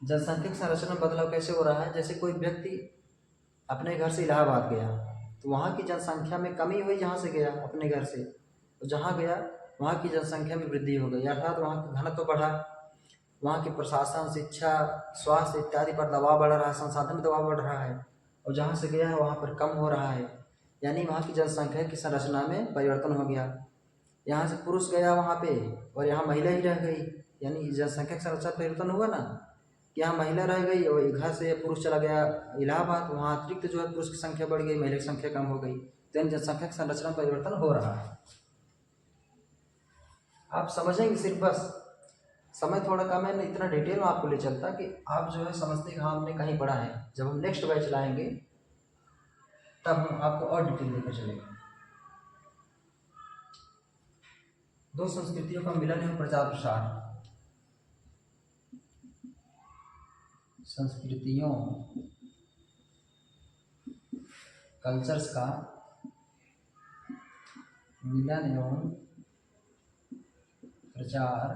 जनसंख्या की संरचना में बदलाव कैसे हो रहा है, जैसे कोई व्यक्ति अपने घर से इलाहाबाद गया तो वहाँ की जनसंख्या में कमी हुई, जहाँ से गया अपने घर से, तो जहाँ गया वहाँ की जनसंख्या में वृद्धि हो गई, अर्थात वहाँ का घनत्व बढ़ा, वहाँ के प्रशासन, शिक्षा, स्वास्थ्य इत्यादि पर दबाव बढ़ रहा है, संसाधन में दबाव बढ़ रहा है, और जहाँ से गया है वहाँ पर कम हो रहा है, यानी वहाँ की जनसंख्या की संरचना में परिवर्तन हो गया। यहाँ से पुरुष गया वहाँ पे और यहाँ महिला ही रह गई, यानी जनसंख्या की संरचना परिवर्तन हुआ ना, कि यहाँ महिला रह गई और घर से पुरुष चला गया इलाहाबाद, वहाँ अतिरिक्त जो है पुरुष की संख्या बढ़ गई, महिला की संख्या कम हो गई, तो यानी जनसंख्या की संरचना में परिवर्तन हो रहा है। आप समझेंगे, सिर्फ बस समय थोड़ा कम है, नहीं इतना डिटेल में आपको ले चलता कि आप जो है समझते कि हाँ हमने कहीं पढ़ा है। जब हम नेक्स्ट बैच लाएंगे तब हम आपको और डिटेल लेकर चलेंगे। दो संस्कृतियों का मिलन एवं प्रचार प्रसार। संस्कृतियों, कल्चर्स का मिलन एवं प्रचार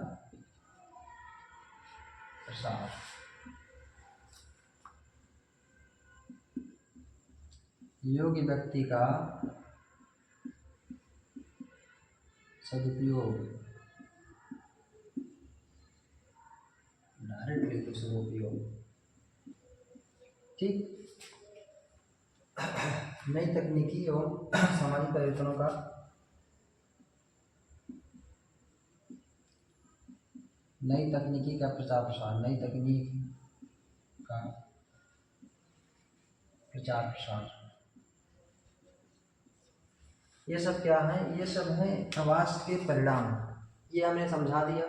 प्रसार। योग्य व्यक्ति का सदुपयोग, डायरेक्टली तो सदुपयोग। ठीक, नई तकनीकी एवं सामाजिक परिवर्तनों का नई तकनीकी का प्रचार प्रसार, नई तकनीक का प्रचार प्रसार। ये सब क्या है, ये सब है प्रवास के परिणाम। ये हमने समझा दिया।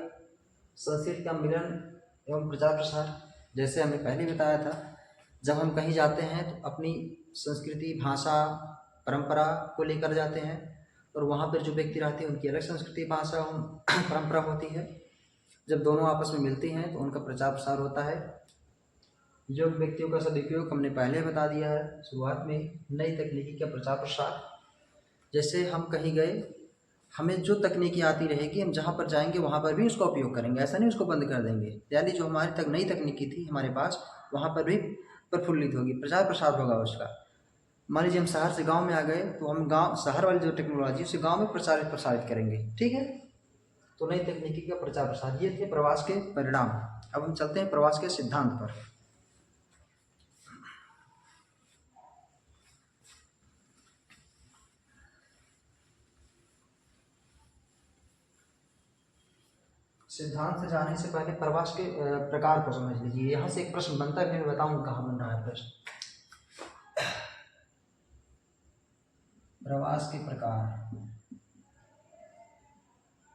संस्कृति का मिलन एवं प्रचार प्रसार, जैसे हमने पहले बताया था, जब हम कहीं जाते हैं तो अपनी संस्कृति, भाषा, परंपरा को लेकर जाते हैं, और वहाँ पर जो व्यक्ति रहते हैं उनकी अलग संस्कृति, भाषा, परंपरा होती है। जब दोनों आपस में मिलती हैं तो उनका प्रचार प्रसार होता है। योग व्यक्तियों का सदुपयोग हमने पहले बता दिया है शुरुआत में। नई तकनीकी का प्रचार प्रसार, जैसे हम कहीं गए, हमें जो तकनीकी आती रहेगी हम जहाँ पर जाएंगे वहाँ पर भी उसका उपयोग करेंगे, ऐसा नहीं उसको बंद कर देंगे। यानी जो हमारी तक नई तकनीकी थी हमारे पास, वहाँ पर भी प्रफुल्लित होगी, प्रचार प्रसार होगा उसका। मान लीजिए हम शहर से गांव में आ गए, तो हम गांव शहर वाली जो टेक्नोलॉजी है उसे गांव में प्रसारित करेंगे। ठीक है, तो नई तकनीकी का प्रचार प्रसार, ये थे प्रवास के परिणाम। अब हम चलते हैं प्रवास के सिद्धांत पर। सिद्धांत से जाने से पहले प्रवास के प्रकार को समझ लीजिए। यहाँ से एक प्रश्न बनता है, मैं बताऊंगा कहाँ बन रहा है प्रश्न। प्रवास के प्रकार,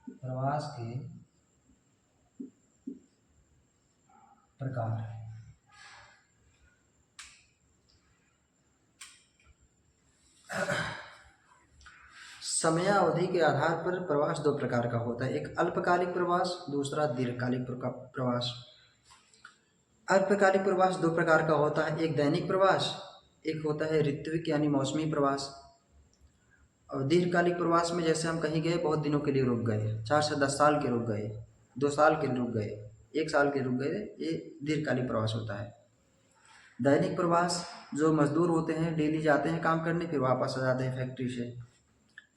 प्रवास के प्रकार। समयावधि के आधार पर प्रवास दो प्रकार का होता है, एक अल्पकालिक प्रवास, दूसरा दीर्घकालिक प्रवास। अल्पकालिक प्रवास दो प्रकार का होता है, एक दैनिक प्रवास, एक होता है ऋत्विक यानी मौसमी प्रवास। और दीर्घकालिक प्रवास में जैसे हम कहीं गए, बहुत दिनों के लिए रुक गए, 4 से 10 साल के रुक गए, 2 साल के रुक गए, 1 साल के रुक गए, ये दीर्घकालिक प्रवास होता है। दैनिक प्रवास, जो मजदूर होते हैं डेली जाते हैं काम करने, फिर वापस आ जाते हैं फैक्ट्री से।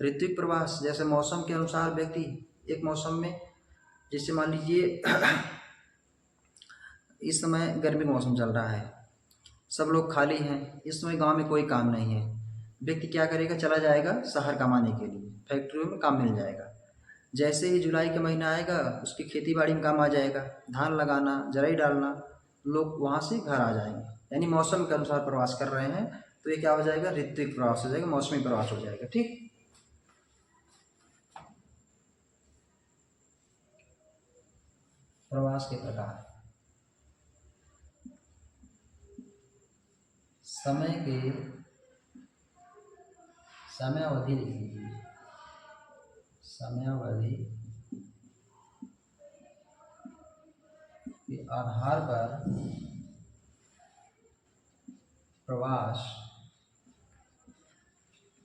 ऋत्विक प्रवास, जैसे मौसम के अनुसार व्यक्ति एक मौसम में, जैसे मान लीजिए इस समय गर्मी का मौसम चल रहा है, सब लोग खाली हैं, इस समय गांव में कोई काम नहीं है, व्यक्ति क्या करेगा, चला जाएगा शहर कमाने के लिए, फैक्ट्रियों में काम मिल जाएगा। जैसे ही जुलाई का महीना आएगा, उसकी खेती बाड़ी में काम आ जाएगा, धान लगाना, जराई डालना, लोग वहाँ से घर आ जाएंगे। यानी मौसम के अनुसार प्रवास कर रहे हैं, तो ये क्या हो जाएगा, ऋत्विक प्रवास हो जाएगा, मौसमी प्रवास हो जाएगा। ठीक, प्रवास के प्रकार। समय के, समयावधि लिख लीजिए, समयावधि के आधार पर प्रवास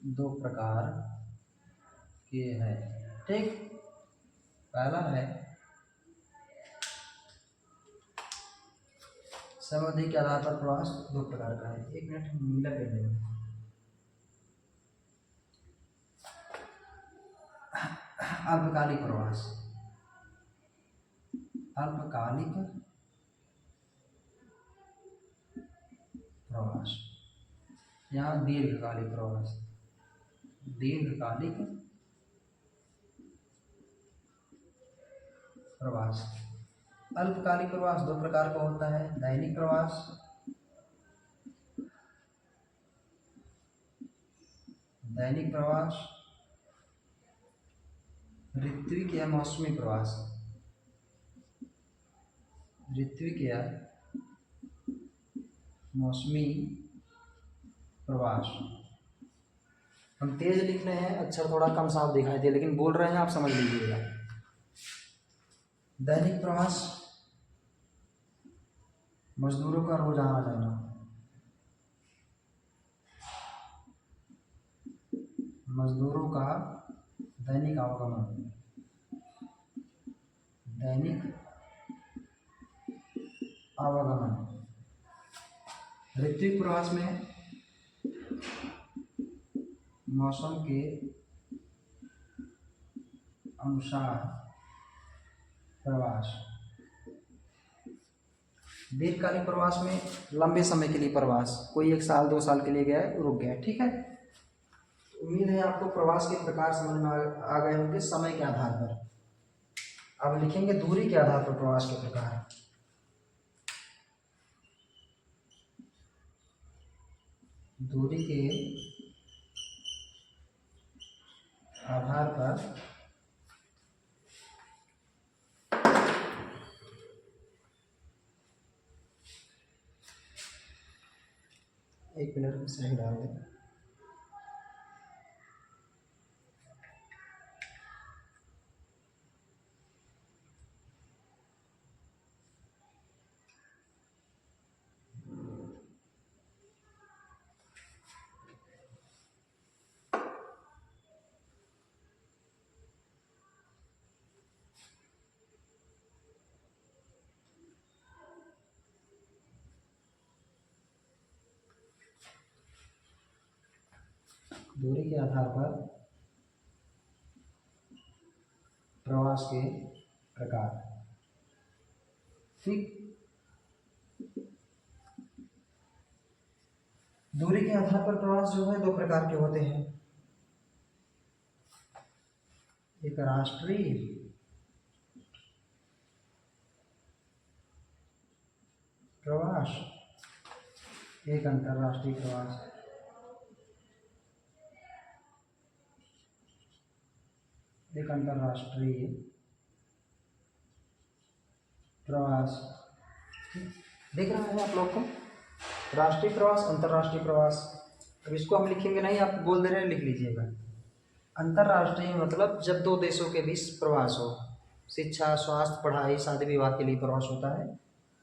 दो प्रकार के हैं। ठीक, पहला है समयावधि के आधार पर प्रवास दो प्रकार का है। 1 मिनट नीला पेन लेंगे। अल्पकालिक प्रवास, अल्पकालिक प्रवास, यहाँ दीर्घकालिक प्रवास, दीर्घकालिक प्रवास। अल्पकालिक प्रवास दो प्रकार का होता है, दैनिक प्रवास, दैनिक प्रवास, ऋत्विक या मौसमी प्रवास, ऋत्विक या मौसमी प्रवास। हम तेज लिख रहे हैं, अक्षर थोड़ा कम साफ दिखाई दे, लेकिन बोल रहे हैं आप समझ लीजिएगा। दैनिक प्रवास, मजदूरों का रोज आना जाना, मजदूरों का दैनिक आवागमन, दैनिक आवागमन। ऋत्विक प्रवास में मौसम के अनुसार प्रवास। दीर्घकालिक प्रवास में लंबे समय के लिए प्रवास, कोई 1 साल 2 साल के लिए गया, रुक गया। ठीक है, उम्मीद है आपको प्रवास के प्रकार समझ में आ गए होंगे समय के आधार पर। अब लिखेंगे दूरी के आधार पर प्रवास के प्रकार। दूरी के आधार पर एक मिनट में सही डाल दें। दूरी के आधार पर प्रवास के प्रकार। ठीक, दूरी के आधार पर प्रवास जो है दो प्रकार के होते हैं, एक राष्ट्रीय प्रवास, एक अंतर्राष्ट्रीय प्रवास। एक अंतर्राष्ट्रीय प्रवास। देख रहा है आप लोग को, राष्ट्रीय प्रवास, अंतर्राष्ट्रीय प्रवास। अब इसको हम लिखेंगे नहीं, आप बोल दे रहे हैं, लिख लीजिएगा। अंतर्राष्ट्रीय मतलब जब दो देशों के बीच प्रवास हो, शिक्षा, स्वास्थ्य, पढ़ाई, शादी विवाह के लिए प्रवास होता है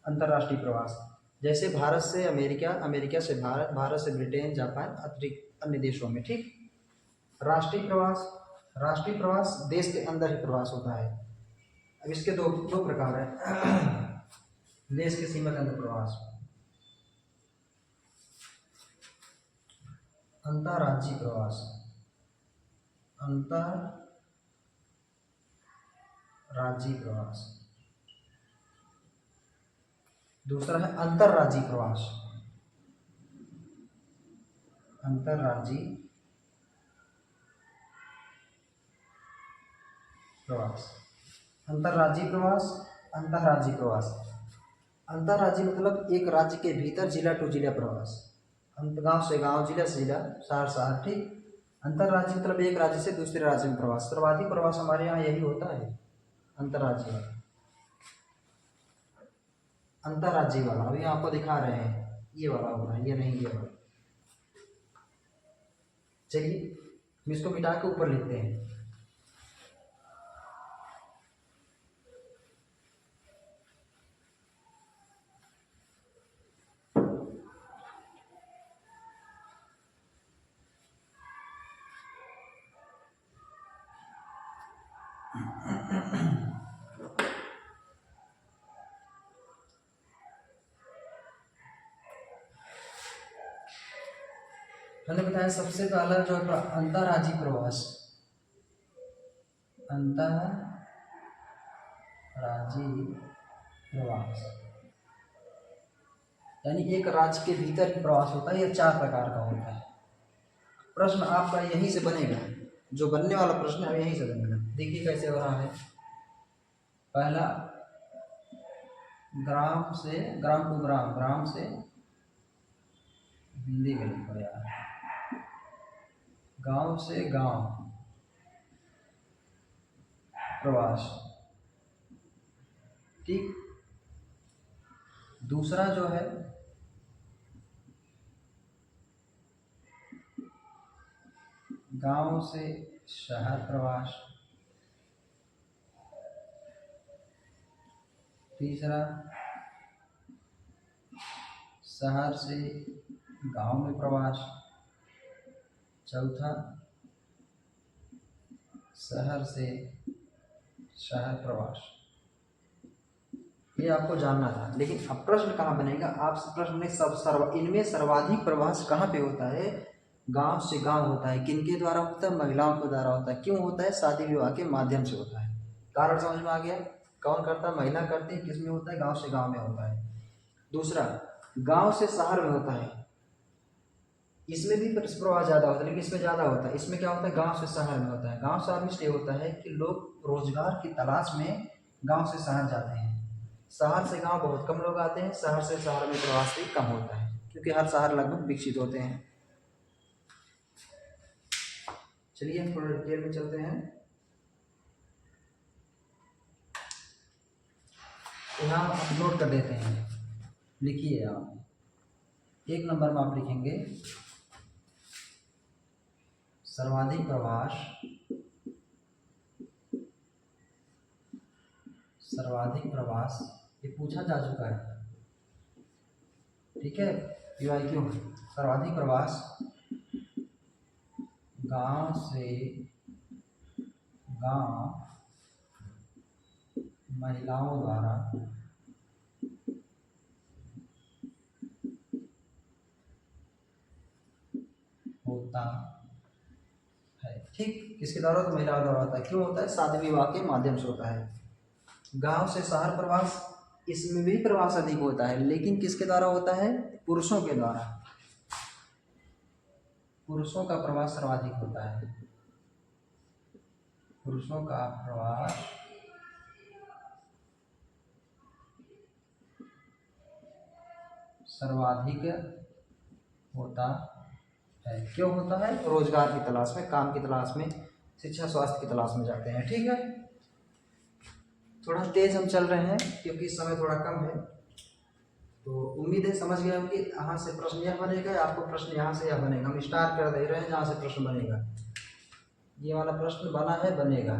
अंतर्राष्ट्रीय प्रवास। जैसे भारत से अमेरिका, अमेरिका से भारत, भारत से ब्रिटेन, जापान, अतिरिक्त अन्य देशों में। ठीक, राष्ट्रीय प्रवास, राष्ट्रीय प्रवास देश के अंदर ही प्रवास होता है। अब इसके दो दो प्रकार है। देश के सीमा के अंदर प्रवास, अंतर्राज्यीय प्रवास, अंतर्राज्यीय प्रवास। दूसरा है अंतर्राज्यीय प्रवास, अंतर्राज्यीय प्रवास, अंतर्राज्यीय प्रवास, अंतर्राज्यीय प्रवास। अंतर्राज्यीय मतलब एक राज्य के भीतर जिला टू जिला प्रवास, गांव से गांव, जिला से जिला, शहर शहर। ठीक, अंतर्राज्यीय मतलब एक राज्य से दूसरे राज्य में प्रवास। सर्वाधिक प्रवास हमारे यहाँ यही होता है, अंतर्राज्यीय वाला। अंतर्राज्यीय वाला अभी आपको दिखा रहे हैं, ये वाला होगा, ये नहीं ये वाला। चलिए हम इसको मिटा के ऊपर लिखते हैं। मैंने बताया सबसे पहला जो अंतर्राज्यीय प्रवास, अंतर्राज्यीय प्रवास यानी एक राज्य के भीतर ही प्रवास होता है। यह 4 प्रकार का होता है। प्रश्न आपका यहीं से बनेगा, जो बनने वाला प्रश्न है यहीं से बनेगा। देखिए कैसे हो रहा है। पहला, ग्राम से, ग्राम टू ग्राम, ग्राम से, हिंदी में लिखो यार, गांव से गांव प्रवास। ठीक, दूसरा जो है गांव से शहर प्रवास। तीसरा, शहर से गांव में प्रवास। चौथा, शहर से शहर प्रवास। ये आपको जानना था, लेकिन अब प्रश्न कहाँ बनेगा, आपसे प्रश्न में इनमें सर्वाधिक प्रवास कहाँ पे होता है? गांव से गांव होता है। किनके द्वारा होता है? महिलाओं के द्वारा होता है। क्यों होता है? शादी विवाह के माध्यम से होता है। कारण समझ में आ गया? कौन करता है? महिला करती है। किस में होता है? गांव से गांव में होता है। दूसरा, गांव से शहर में होता है। इसमें भी प्रवास ज़्यादा होता है, लेकिन इसमें ज़्यादा होता है। इसमें क्या होता है? गांव से शहर में होता है। गांव शहर में इसलिए होता है कि लोग रोजगार की तलाश में गांव से शहर जाते हैं। शहर से गांव बहुत कम लोग आते हैं। शहर से शहर में प्रवास भी कम होता है, क्योंकि हर शहर लगभग विकसित होते हैं। चलिए हम थोड़ा डिटेल में चलते हैं। यहाँ आप नोट कर देते हैं, लिखिए आप। 1 नंबर में आप लिखेंगे सर्वाधिक प्रवास, सर्वाधिक प्रवास, ये पूछा जा चुका है। ठीक है, क्यों सर्वाधिक प्रवास गांव से गांव महिलाओं द्वारा होता है। ठीक, किसके द्वारा होता है? महिलाओं द्वारा होता है। क्यों होता है? शादी विवाह के माध्यम से होता है। गांव से शहर प्रवास, इसमें भी प्रवास अधिक होता है, लेकिन किसके द्वारा होता है? पुरुषों के द्वारा। पुरुषों का प्रवास सर्वाधिक होता है। पुरुषों का प्रवास सर्वाधिक होता है। क्यों होता है? रोजगार की तलाश में, काम की तलाश में, शिक्षा स्वास्थ्य की तलाश में जाते हैं। ठीक है, थोड़ा तेज हम चल रहे हैं क्योंकि समय थोड़ा कम है। तो उम्मीद है समझ गए होंगे। यहाँ से प्रश्न यह बनेगा, आपको प्रश्न यहाँ से यह बनेगा। हम स्टार्ट कर दे रहे हैं जहाँ से प्रश्न बनेगा। ये वाला प्रश्न बना है, बनेगा।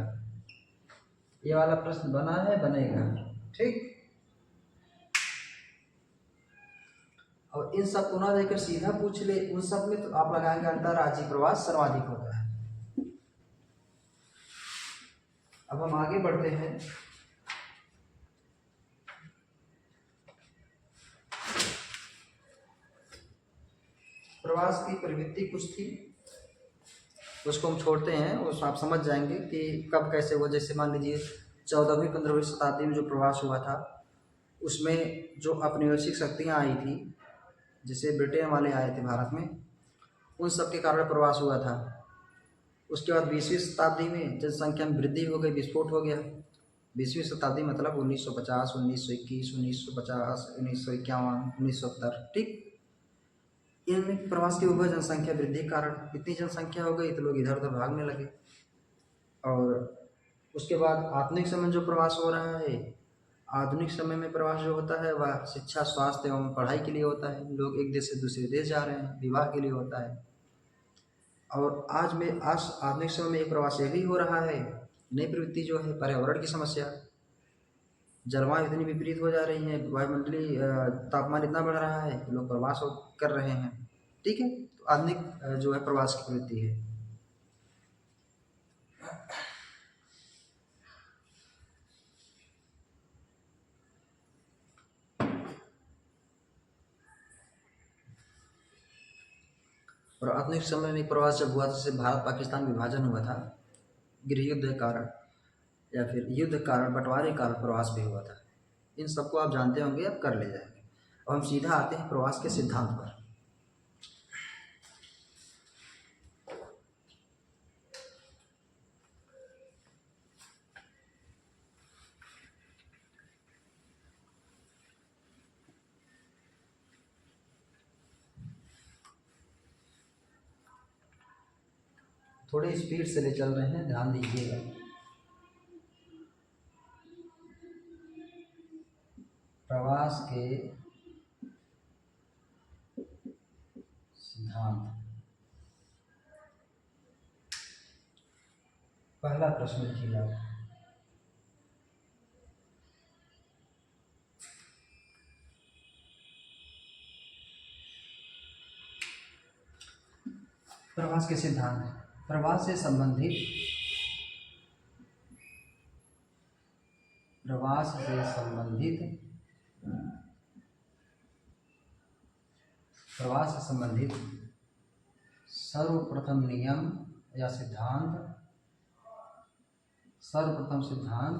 ये वाला प्रश्न बना है, बनेगा। ठीक, और इन सब को ना देकर सीधा पूछ ले, उन सब में तो आप लगाएंगे अंतरराज्यीय प्रवास सर्वाधिक होता है। अब हम आगे बढ़ते हैं। प्रवास की प्रवृत्ति कुछ थी, उसको हम छोड़ते हैं, उस आप समझ जाएंगे कि कब कैसे हुआ। जैसे मान लीजिए 14वीं 15वीं शताब्दी में जो प्रवास हुआ था, उसमें जो औपनिवेशिक शक्तियाँ आई थी, जैसे ब्रिटेन वाले आए थे भारत में, उन सब के कारण प्रवास हुआ था। उसके बाद 20वीं शताब्दी में जनसंख्या में वृद्धि हो गई, विस्फोट हो गया। 20वीं शताब्दी मतलब 1950, 1921, 1950, 1951, 1970। ठीक, इन प्रवास की हुआ जनसंख्या वृद्धि के कारण। इतनी जनसंख्या हो गई तो लोग इधर उधर भागने लगे। और उसके बाद आधुनिक समय में जो प्रवास हो रहा है, आधुनिक समय में प्रवास जो होता है वह शिक्षा स्वास्थ्य एवं पढ़ाई के लिए होता है। लोग एक देश से दूसरे देश जा रहे हैं, विवाह के लिए होता है। और आज आधुनिक समय में एक प्रवास ये भी हो रहा है, नई प्रवृत्ति जो है पर्यावरण की समस्या। जलवायु इतनी विपरीत हो जा रही है, वायुमंडलीय तापमान इतना बढ़ रहा है कि लोग कर रहे हैं। ठीक है, तो आधुनिक जो है प्रवास की प्रवृत्ति है। और आधुनिक समय में प्रवास जब हुआ, जैसे भारत पाकिस्तान विभाजन हुआ था, गृह युद्ध के कारण या फिर युद्ध के कारण, बंटवारे के कारण प्रवास भी हुआ था। इन सबको आप जानते होंगे, अब कर ले जाएंगे। अब हम सीधा आते हैं प्रवास के सिद्धांत पर। थोड़े स्पीड से ले चल रहे हैं, ध्यान दीजिएगा। प्रवास के सिद्धांत। पहला प्रश्न लिखिएगा। प्रवास के सिद्धांत। प्रवास से संबंधित सर्वप्रथम नियम या सर्वप्रथम सिद्धांत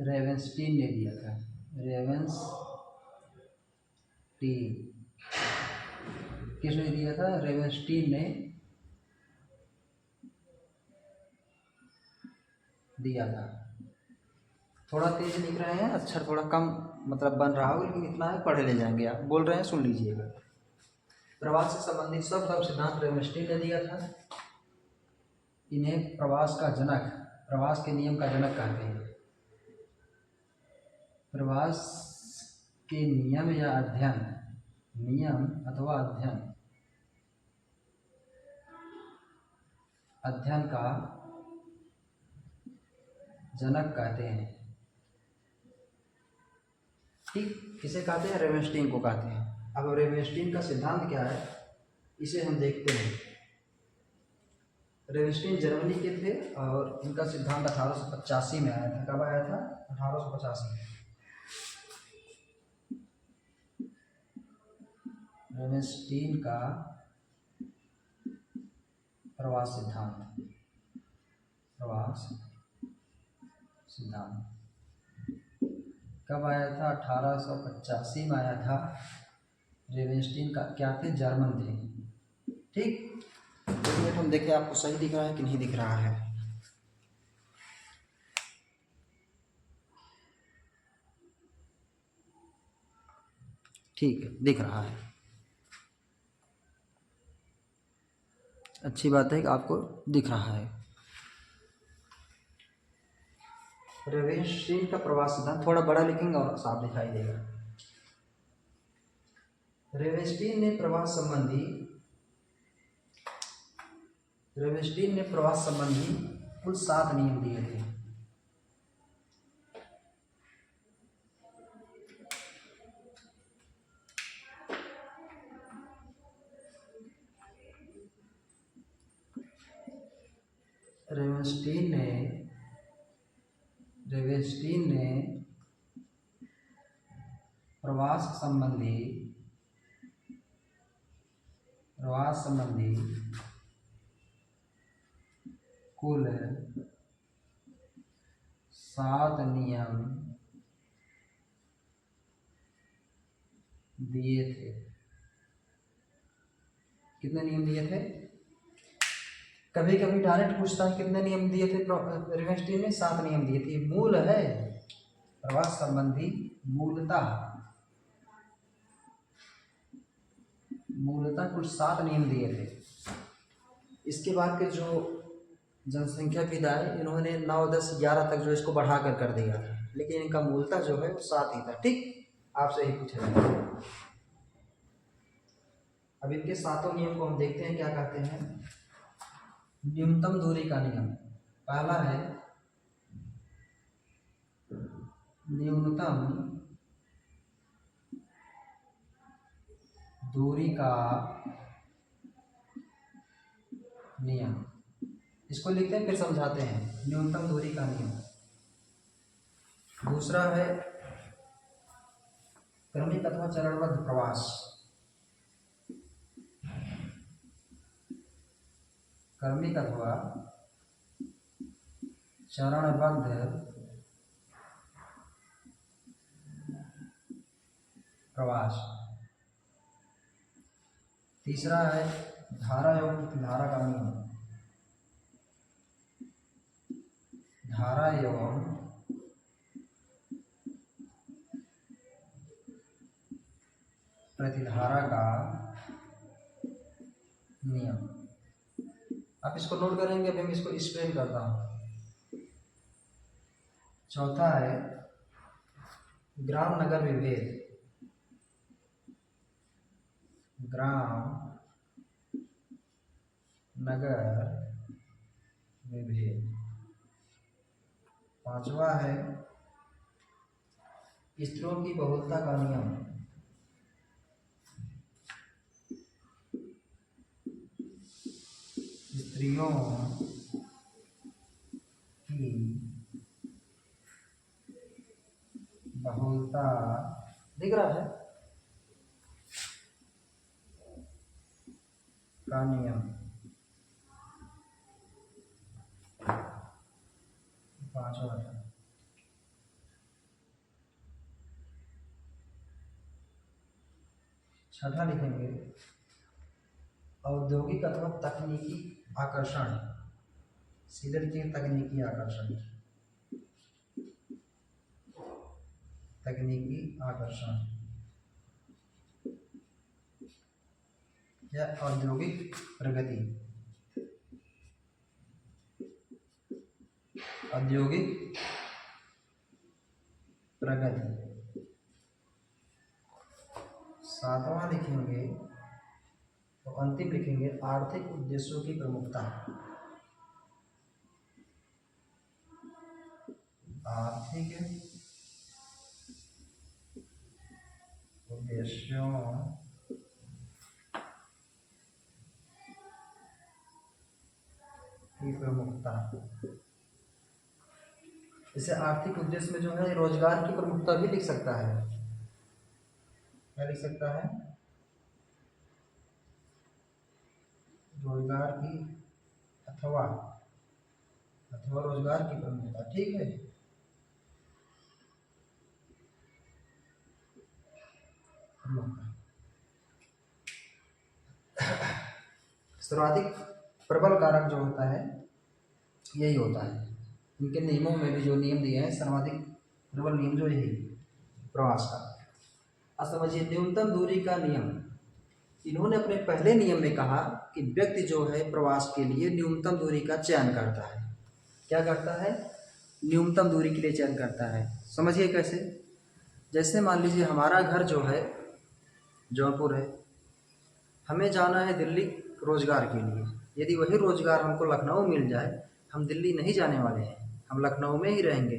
रेवेंस्टीन ने दिया था। किसने दिया था? रेवेंस्टीन ने दिया था। थोड़ा तेज लिख रहे हैं, अक्षर थोड़ा कम मतलब बन रहा होगा, लेकिन इतना है, पढ़े ले जाएंगे। आप बोल रहे हैं, सुन लीजिएगा। प्रवास से संबंधित सर्वप्रथम सिद्धांत रेवेंस्टीन ने दिया था। इन्हें प्रवास का जनक, प्रवास के नियम का जनक कहते हैं। प्रवास के नियम या अध्ययन, नियम अथवा अध्ययन का जनक कहते हैं। ठीक, किसे कहते हैं? रेवेंस्टीन को कहते हैं। अब रेवेंस्टीन का सिद्धांत क्या है, इसे हम देखते हैं। रेवेंस्टीन जर्मनी के थे और इनका सिद्धांत 1885 में आया था। कब आया था? 1885 में। रेवेंस्टीन का प्रवास सिद्धांत। प्रवास सिद्धांत कब आया था? 1885 में आया था। रेवेनस्टीन का क्या थे? जर्मन थे। ठीक, एक मिनट हम देखें आपको सही दिख रहा है कि नहीं दिख रहा है। ठीक है, दिख रहा है। अच्छी बात है कि आपको दिख रहा है। रेवेनस्टीन का प्रवास सिद्धांत थोड़ा बड़ा लिखेंगे और साफ दिखाई देगा। रेवेनस्टीन ने प्रवास संबंधी कुल 7 नियम दिए थे। रेवेनस्टीन ने प्रवास संबंधी कुल 7 नियम दिए थे। कितने नियम दिए थे? कभी कभी डायरेक्ट पूछता है कितने नियम दिए थे। रेवेनस्टीन ने 7 नियम दिए थे। मूल है प्रवास संबंधी मूलतः कुल 7 नियम दिए थे। इसके बाद के जो जनसंख्या है इन्होंने 9, 10, 11 तक जो इसको बढ़ा कर दिया था, लेकिन इनका मूलतः जो है वो 7 ही था। ठीक, आपसे यही पूछा जाएगा। अब इनके 7 नियम को हम देखते हैं क्या कहते हैं। न्यूनतम दूरी का नियम पहला है, न्यूनतम दूरी का नियम। इसको लिखते हैं फिर समझाते हैं। न्यूनतम दूरी का नियम। दूसरा है क्रमिक अथवा चरणबद्ध प्रवास। क्रमिक अथवा चरणबद्ध प्रवास। तीसरा है धारा एवं प्रतिधारा का नियम। धारा एवं प्रतिधारा का नियम। आप इसको नोट करेंगे, अभी मैं इसको एक्सप्लेन करता हूँ। चौथा है ग्राम नगर विभेद। ग्राम नगर विभेद। पांचवा है स्त्रियों की बहुलता का नियम। स्त्रियों की बहुलता, दिख रहा है, का नियम। पांचवा था। छठा लिखेंगे औद्योगिक अथवा तकनीकी आकर्षण। सीधे लिखेंगे तकनीकी आकर्षण। तकनीकी आकर्षण या औद्योगिक प्रगति। औद्योगिक प्रगति। सातवां लिखेंगे तो अंतिम लिखेंगे आर्थिक उद्देश्यों की प्रमुखता। आर्थिक उद्देश्यों की प्रमुखता। इसे आर्थिक उद्देश्य में जो है रोजगार की प्रमुखता भी लिख सकता है। क्या लिख सकता है? रोजगार की अथवा अथवा रोजगार की प्रमुखता। ठीक है, सर्वाधिक प्रबल कारक जो होता है यही होता है। इनके नियमों में भी जो नियम दिए हैं, सर्वाधिक प्रबल नियम जो यही प्रवास का। अब समझिए न्यूनतम दूरी का नियम। इन्होंने अपने पहले नियम में कहा कि व्यक्ति जो है प्रवास के लिए न्यूनतम दूरी का चयन करता है। क्या करता है? न्यूनतम दूरी के लिए चयन करता है। समझिए कैसे? जैसे मान लीजिए हमारा घर जो है जौनपुर है, हमें जाना है दिल्ली रोजगार के लिए। यदि वही रोजगार हमको लखनऊ मिल जाए, हम दिल्ली नहीं जाने वाले हैं, हम लखनऊ में ही रहेंगे,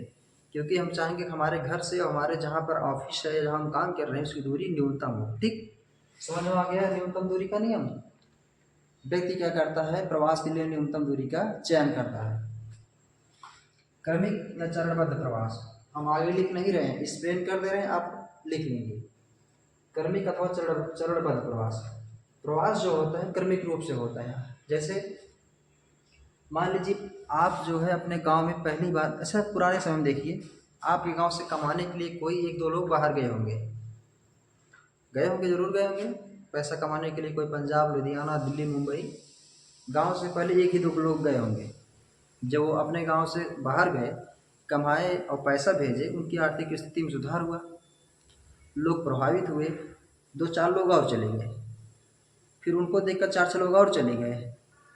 क्योंकि हम चाहेंगे कि हमारे घर से हमारे जहाँ पर ऑफिस है, जहाँ हम काम कर रहे हैं, उसकी दूरी न्यूनतम हो। ठीक, समझ में आ गया न्यूनतम दूरी का नियम। व्यक्ति क्या करता है? प्रवास के लिए न्यूनतम दूरी का चयन करता है। क्रमिक या चरणबद्ध प्रवास, हम आगे लिख नहीं रहे हैं, एक्सप्लेन कर दे रहे हैं, आप लिख लेंगे। क्रमिक अथवा चरणबद्ध प्रवास। प्रवास जो होता है क्रमिक रूप से होता है। जैसे मान लीजिए आप जो है अपने गांव में पहली बार, अच्छा पुराने समय में देखिए, आपके गांव से कमाने के लिए कोई एक दो लोग बाहर गए होंगे, जरूर गए होंगे पैसा कमाने के लिए। कोई पंजाब, लुधियाना, दिल्ली, मुंबई, गांव से पहले एक ही दो लोग गए होंगे। जब वो अपने गांव से बाहर गए, कमाए और पैसा भेजे, उनकी आर्थिक स्थिति में सुधार हुआ, लोग प्रभावित हुए, दो चार लोग और चले गए, फिर उनको देखकर चार छह लोग और चले गए।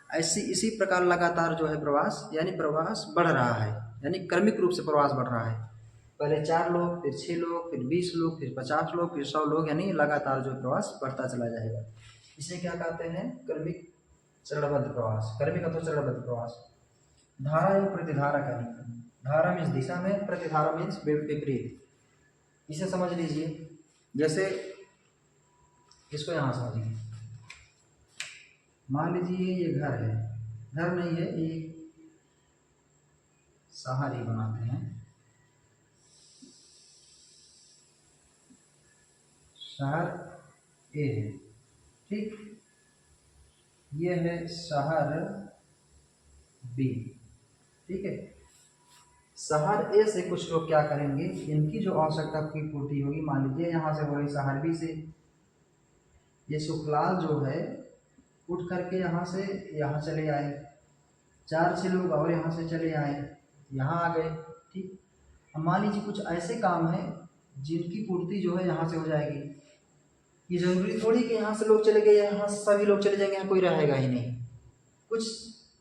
ऐसी इसी प्रकार लगातार जो है प्रवास, यानी प्रवास बढ़ रहा है, यानी क्रमिक रूप से प्रवास बढ़ रहा है। पहले 4 लोग, फिर 6 लोग, फिर 20 लोग, फिर 50 लोग, फिर 100 लोग, यानी लगातार जो प्रवास बढ़ता चला जाएगा। इसे क्या कहते हैं? क्रमिक चरणबद्ध प्रवास, क्रमिक अथवा चरणबद्ध प्रवास। धारा एवं प्रतिधारा का नियम। धारा मीन्स दिशा में, प्रतिधारा मीन्स विपरीत। इसे समझ लीजिए, जैसे इसको यहाँ समझिए। मान लीजिए ये घर है, घर नहीं है, ये शहर ही बनाते हैं, शहर ए है। ठीक, ये है शहर बी। ठीक है, शहर ए से कुछ लोग क्या करेंगे, इनकी जो आवश्यकता की पूर्ति होगी, मान लीजिए यहाँ से बोले शहर बी से ये सुखलाल जो है उठ करके यहाँ से यहाँ चले आए, 4-6 लोग और यहाँ से चले आए, यहाँ आ गए। ठीक, अब मान लीजिए कुछ ऐसे काम हैं जिनकी पूर्ति जो है यहाँ से हो जाएगी। ये जरूरी थोड़ी कि यहाँ से लोग चले गए, यहाँ से सभी लोग चले जाएंगे, यहाँ कोई रहेगा ही नहीं। कुछ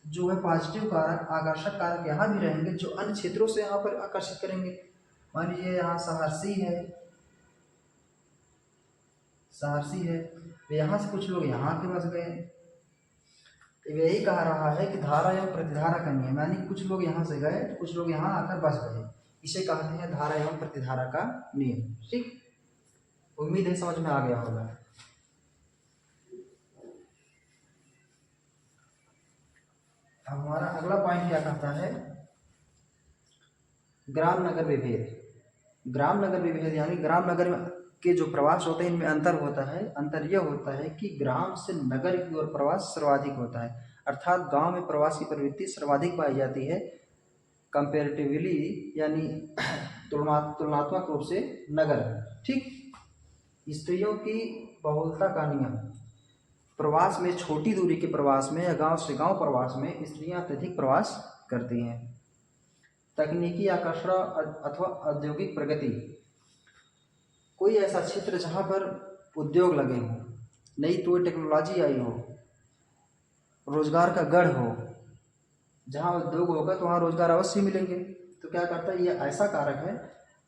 जो है पॉजिटिव कारक, आकर्षक कारक यहाँ भी रहेंगे जो अन्य क्षेत्रों से यहाँ पर आकर्षित करेंगे। मान लीजिए यहाँ सहरसी है, तो यहाँ से कुछ लोग यहाँ आके बस गए। यही कह रहा है कि धारा एवं प्रतिधारा का नियम, यानी कुछ लोग यहाँ से गए, कुछ लोग यहाँ आकर बस गए, इसे कहते हैं धारा एवं प्रतिधारा का नियम। ठीक, उम्मीद है समझ में आ गया होगा। अब हमारा अगला पॉइंट क्या कहता है? ग्राम नगर विभेद। ग्राम नगर विभेद यानी ग्राम नगर के जो प्रवास होते हैं इनमें अंतर होता है। अंतर यह होता है कि ग्राम से नगर की ओर प्रवास सर्वाधिक होता है, अर्थात गांव में प्रवास की प्रवृत्ति सर्वाधिक पाई जाती है कंपेरेटिवली, यानी तुलनात्मक रूप से नगर। ठीक, स्त्रियों की बहुलता का नियम। प्रवास में, छोटी दूरी के प्रवास में या गांव से गांव प्रवास में स्त्रियां अत्यधिक प्रवास करती हैं। तकनीकी आकर्षण अथवा औद्योगिक प्रगति। कोई ऐसा क्षेत्र जहां पर उद्योग लगे हों, नई कोई टेक्नोलॉजी आई हो, रोजगार का गढ़ हो, जहां उद्योग होगा तो वहां रोजगार अवश्य मिलेंगे। तो क्या करता है, ये ऐसा कारक है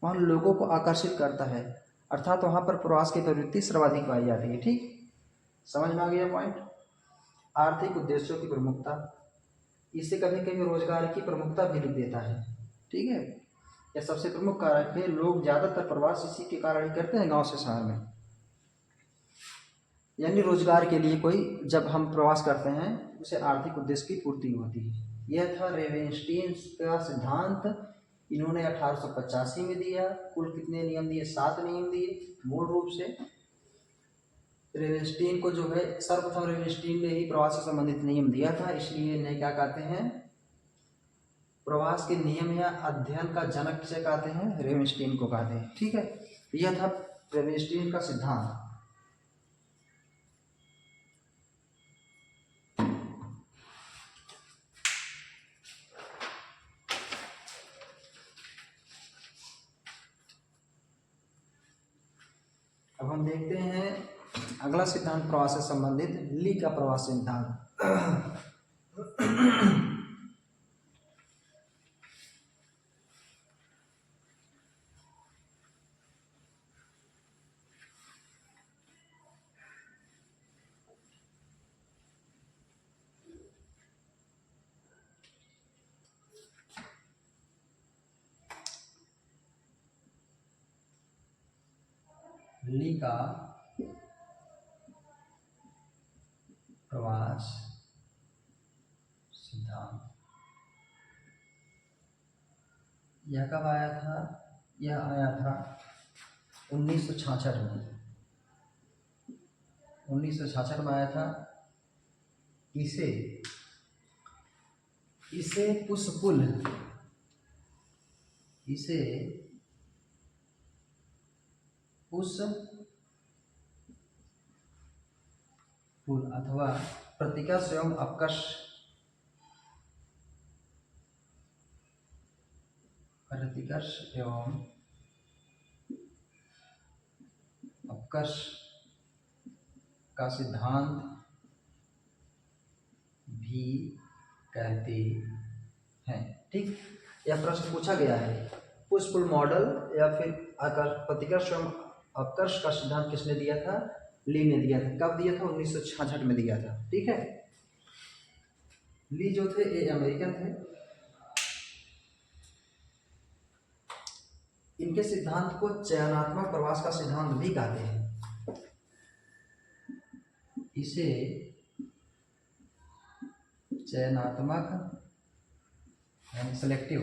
वहां लोगों को आकर्षित करता है, अर्थात वहां पर प्रवास की प्रवृत्ति सर्वाधिक पाई जाती है। ठीक, समझ में आ गया पॉइंट। आर्थिक उद्देश्यों की प्रमुखता, इसे कभी कभी रोजगार की प्रमुखता भी लिख देता है। ठीक है, यह सबसे प्रमुख कारक है। लोग ज्यादातर प्रवास इसी के कारण ही करते हैं गांव से शहर में, यानी रोजगार के लिए कोई जब हम प्रवास करते हैं उसे आर्थिक उद्देश्य की पूर्ति होती है। यह था रेवेनस्टीन का सिद्धांत। इन्होंने 1885 में दिया। कुल कितने नियम दिए? 7 नियम दिए मूल रूप से। रेवेनस्टीन को जो है सर्वप्रथम रेवेनस्टीन ने ही प्रवास से संबंधित नियम दिया था, इसलिए इन्हें क्या कहते हैं, प्रवास के नियम या अध्ययन का जनक किसे कहते हैं, रेवेनस्टीन को कहते हैं। ठीक है, यह था रेवेनस्टीन का सिद्धांत। अब हम देखते हैं अगला सिद्धांत प्रवास से संबंधित, ली का प्रवास सिद्धांत। ली का प्रवास सिद्धांत, यह कब आया था, यह आया था 1966 में। 1966 में आया था। इसे पुष्पुल, इसे पुष्पुल अथवा प्रतिकर्ष एवं अपकर्ष, प्रतिकर्ष एवं अपकर्ष का सिद्धांत भी कहते हैं। ठीक, यह प्रश्न पूछा गया है, पुष्पुल मॉडल या फिर प्रतिकर्ष एवं अपकर्ष का सिद्धांत किसने दिया था, ली ने दिया था। कब दिया था, 1966 में दिया था। ठीक है, ली जो थे ये अमेरिकन थे। इनके सिद्धांत को चयनात्मक प्रवास का सिद्धांत भी कहते हैं। इसे चयनात्मक यानी सेलेक्टिव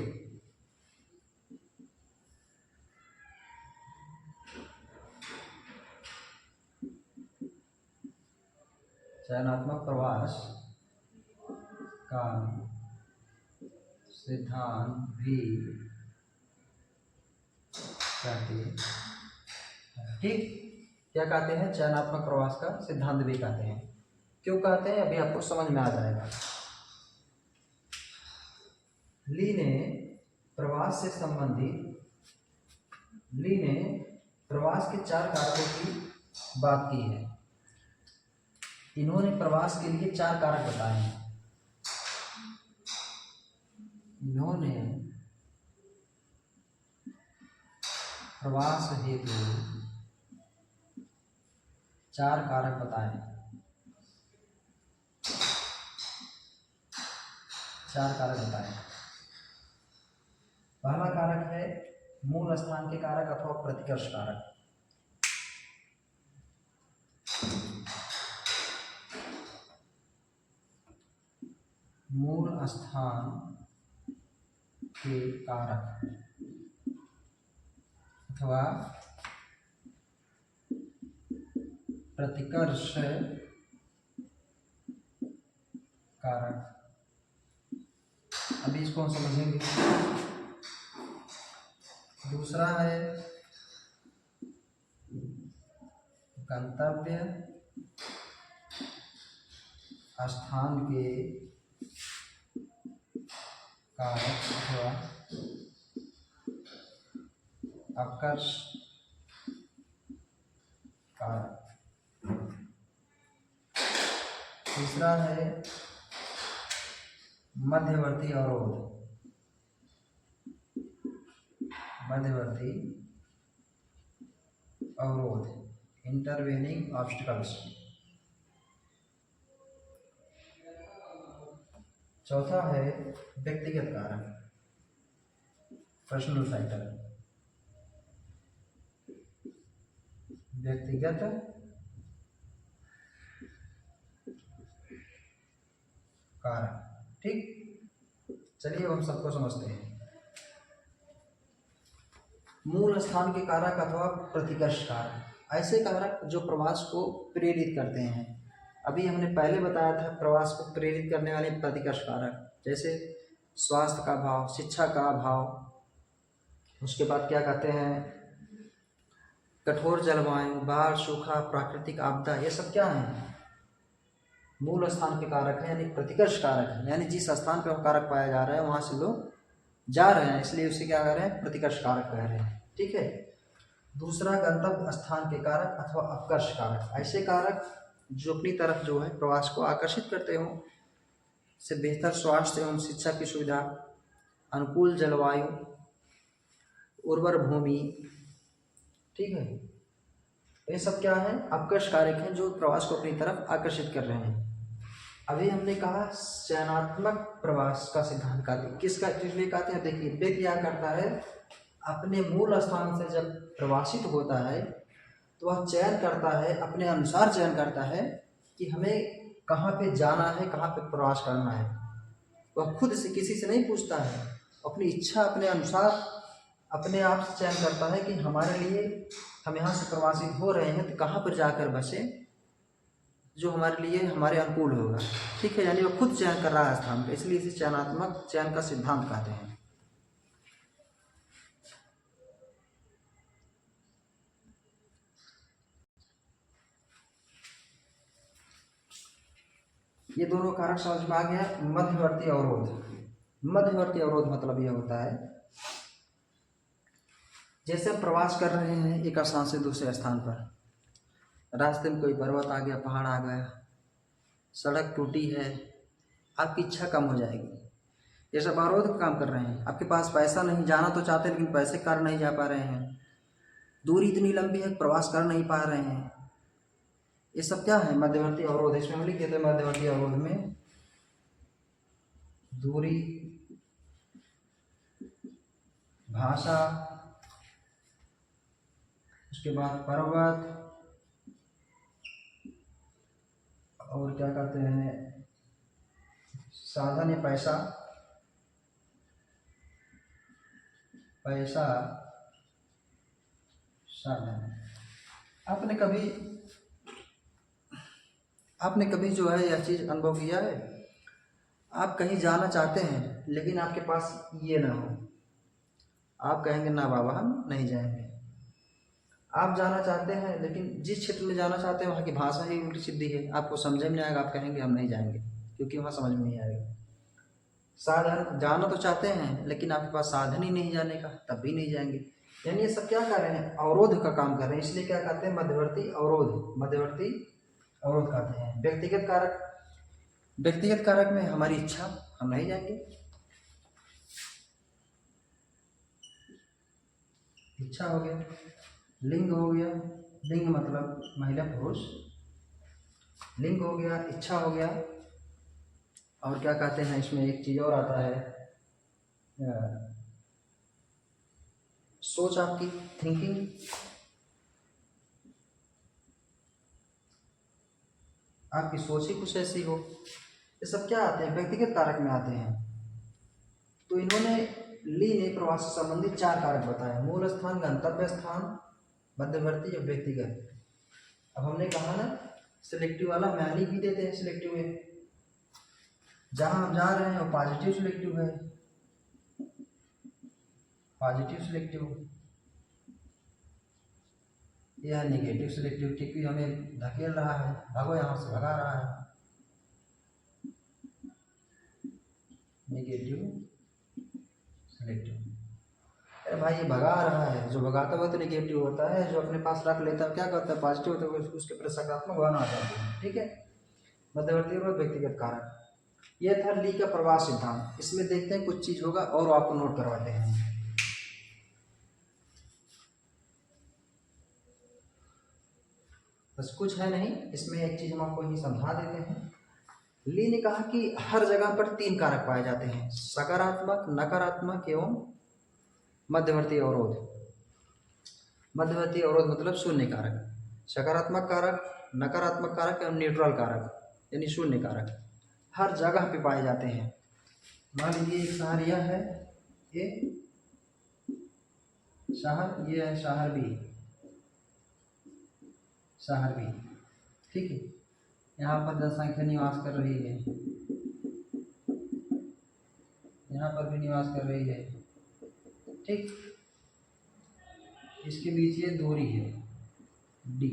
प्रवास का सिद्धांत भी कहते हैं। ठीक, क्या कहते हैं, चयनात्मक प्रवास का सिद्धांत भी कहते हैं। क्यों कहते हैं, अभी आपको समझ में आ जाएगा। ली ने प्रवास के 4 कारकों की बात की है। इन्होंने प्रवास के लिए 4 कारक बताए हैं। इन्होंने प्रवास हेतु 4 कारक बताए। 4 कारक बताए। पहला कारक है मूल स्थान के कारक अथवा प्रतिकर्ष कारक। मूल स्थान के कारक अथवा प्रतिकर्ष कारक। अभी इसको हम समझेंगे। दूसरा है गंतव्य स्थान के कारक अथवा अपकर्ष कारक। तीसरा है मध्यवर्ती अवरोध। Intervening obstacles. चौथा है व्यक्तिगत कारक, पर्सनल फैक्टर। व्यक्तिगत कारक। ठीक, चलिए हम सबको समझते हैं। मूल स्थान के कारक अथवा प्रतिकर्ष कारक। ऐसे कारक जो प्रवास को प्रेरित करते हैं। अभी हमने पहले बताया था प्रवास को प्रेरित करने वाले प्रतिकर्ष कारक, जैसे स्वास्थ्य का अभाव, शिक्षा का अभाव, उसके बाद क्या कहते हैं कठोर जलवायु, बाढ़, सूखा, प्राकृतिक आपदा, ये सब क्या है मूल स्थान के कारक है, यानी प्रतिकर्ष कारक है। यानी जिस स्थान पर कारक पाया जा रहा है वहाँ से लोग जा रहे हैं, इसलिए उसे क्या कह रहे हैं प्रतिकर्ष कारक कह रहे हैं। ठीक है। दूसरा गंतव्य स्थान के कारक अथवा अपकर्ष कारक, ऐसे कारक जो अपनी तरफ जो है प्रवास को आकर्षित करते हों, से बेहतर स्वास्थ्य एवं शिक्षा की सुविधा, अनुकूल जलवायु, उर्वर भूमि। ठीक है, ये सब क्या है अपकर्ष कारक हैं जो प्रवास को अपनी तरफ आकर्षित कर रहे हैं। अभी हमने कहा चयनात्मक प्रवास का सिद्धांत किसका किसलिए कहते हैं। देखिए व्यक्ति क्या करता है अपने मूल स्थान से जब प्रवासित होता है तो वह चयन करता है, अपने अनुसार चयन करता है कि हमें कहाँ पे जाना है, कहाँ पे प्रवास करना है। वह खुद से किसी से नहीं पूछता है, अपनी इच्छा अपने अनुसार अपने आप से चयन करता है कि हमारे लिए हम यहाँ से प्रवासित हो रहे हैं तो कहाँ पर जाकर बसे जो हमारे लिए हमारे अनुकूल होगा। ठीक है, यानी वह खुद चयन कर रहा है स्थान का, इसलिए इसे चयनात्मक चयन का सिद्धांत कहते हैं। ये दोनों कारक समझ में आ गया। मध्यवर्ती अवरोध, मध्यवर्ती अवरोध मतलब यह होता है जैसे हम प्रवास कर रहे हैं एक स्थान से दूसरे स्थान पर, रास्ते में कोई पर्वत आ गया, पहाड़ आ गया, सड़क टूटी है, आपकी इच्छा कम हो जाएगी। ये सब अवरोध का काम कर रहे हैं। आपके पास पैसा नहीं, जाना तो चाहते लेकिन पैसे के कारण नहीं जा पा रहे हैं, दूरी इतनी लंबी है प्रवास कर नहीं पा रहे हैं, ये सब क्या है मध्यवर्ती अवरोध। इसमें हम लिख देते हैं मध्यवर्ती अवरोध में दूरी, भाषा, उसके बाद पर्वत, और क्या कहते हैं साधन या पैसा, पैसा साधन। आपने कभी जो है यह चीज़ अनुभव किया है, आप कहीं जाना चाहते हैं लेकिन आपके पास ये ना हो, आप कहेंगे ना बाबा हम नहीं जाएंगे। आप जाना चाहते हैं लेकिन जिस क्षेत्र में जाना चाहते हैं वहाँ की भाषा ही उल्टी सीधी है, आपको समझ में नहीं आएगा, आप कहेंगे हम नहीं जाएंगे क्योंकि वहाँ समझ में नहीं आएगा। साधन, जाना तो चाहते हैं लेकिन आपके पास साधन ही नहीं जाने का, तब भी नहीं जाएंगे। यानी ये सब क्या कर रहे हैं अवरोध का काम कर रहे हैं, इसलिए क्या कहते हैं मध्यवर्ती अवरोध, मध्यवर्ती अवरोध कहते हैं। व्यक्तिगत कारक, व्यक्तिगत कारक में हमारी इच्छा, हम नहीं जाएंगे, इच्छा हो गया। लिंग हो गया, लिंग मतलब महिला पुरुष, लिंग हो गया, इच्छा हो गया, और क्या कहते हैं इसमें एक चीज़ और आता है सोच, आपकी थिंकिंग, आपकी सोच ही कुछ ऐसी हो, ये सब क्या आते हैं व्यक्तिगत कारक में आते हैं। तो इन्होंने ली ने प्रवास से संबंधित 4 कारक बताए, मूल स्थान, गंतव्य स्थान, मध्यवर्ती और व्यक्तिगत। अब हमने कहा ना सिलेक्टिव वाला मैनी भी देते हैं, सिलेक्टिव में जहां हम जा रहे हैं वो पॉजिटिव सिलेक्टिव है, पॉजिटिव सिलेक्टिव, यह नेगेटिव सिलेक्टिव क्योंकि हमें धकेल रहा है, भागो यहाँ से, भगा रहा है, नेगेटिव सिलेक्टिव। अरे भाई ये भगा रहा है, जो भगाता हुआ तो नेगेटिव होता है, जो अपने पास रख लेता है क्या करता है पॉजिटिव होता है, उसके ऊपर सकारात्मक भावना आ जाती है। ठीक है, मध्यवर्ती और व्यक्तिगत कारक। यह था ली का प्रवास सिद्धांत। इसमें देखते हैं कुछ चीज होगा और आपको नोट करवाते हैं। बस कुछ है नहीं, इसमें एक चीज हम आपको ही समझा देते हैं। ली ने कहा कि हर जगह पर 3 कारक पाए जाते हैं, सकारात्मक, नकारात्मक एवं मध्यवर्ती अवरोध। मध्यवर्ती अवरोध मतलब शून्य कारक, सकारात्मक कारक, नकारात्मक कारक एवं न्यूट्रल कारक यानी शून्य कारक हर जगह पे पाए जाते हैं। मान लीजिए एक शहर यह है ए, शहर ये है शहर बी, शहर भी, ठीक है। यहाँ पर जनसंख्या निवास कर रही है, यहाँ पर भी निवास कर रही है, ठीक। इसके बीच ये दूरी है डी।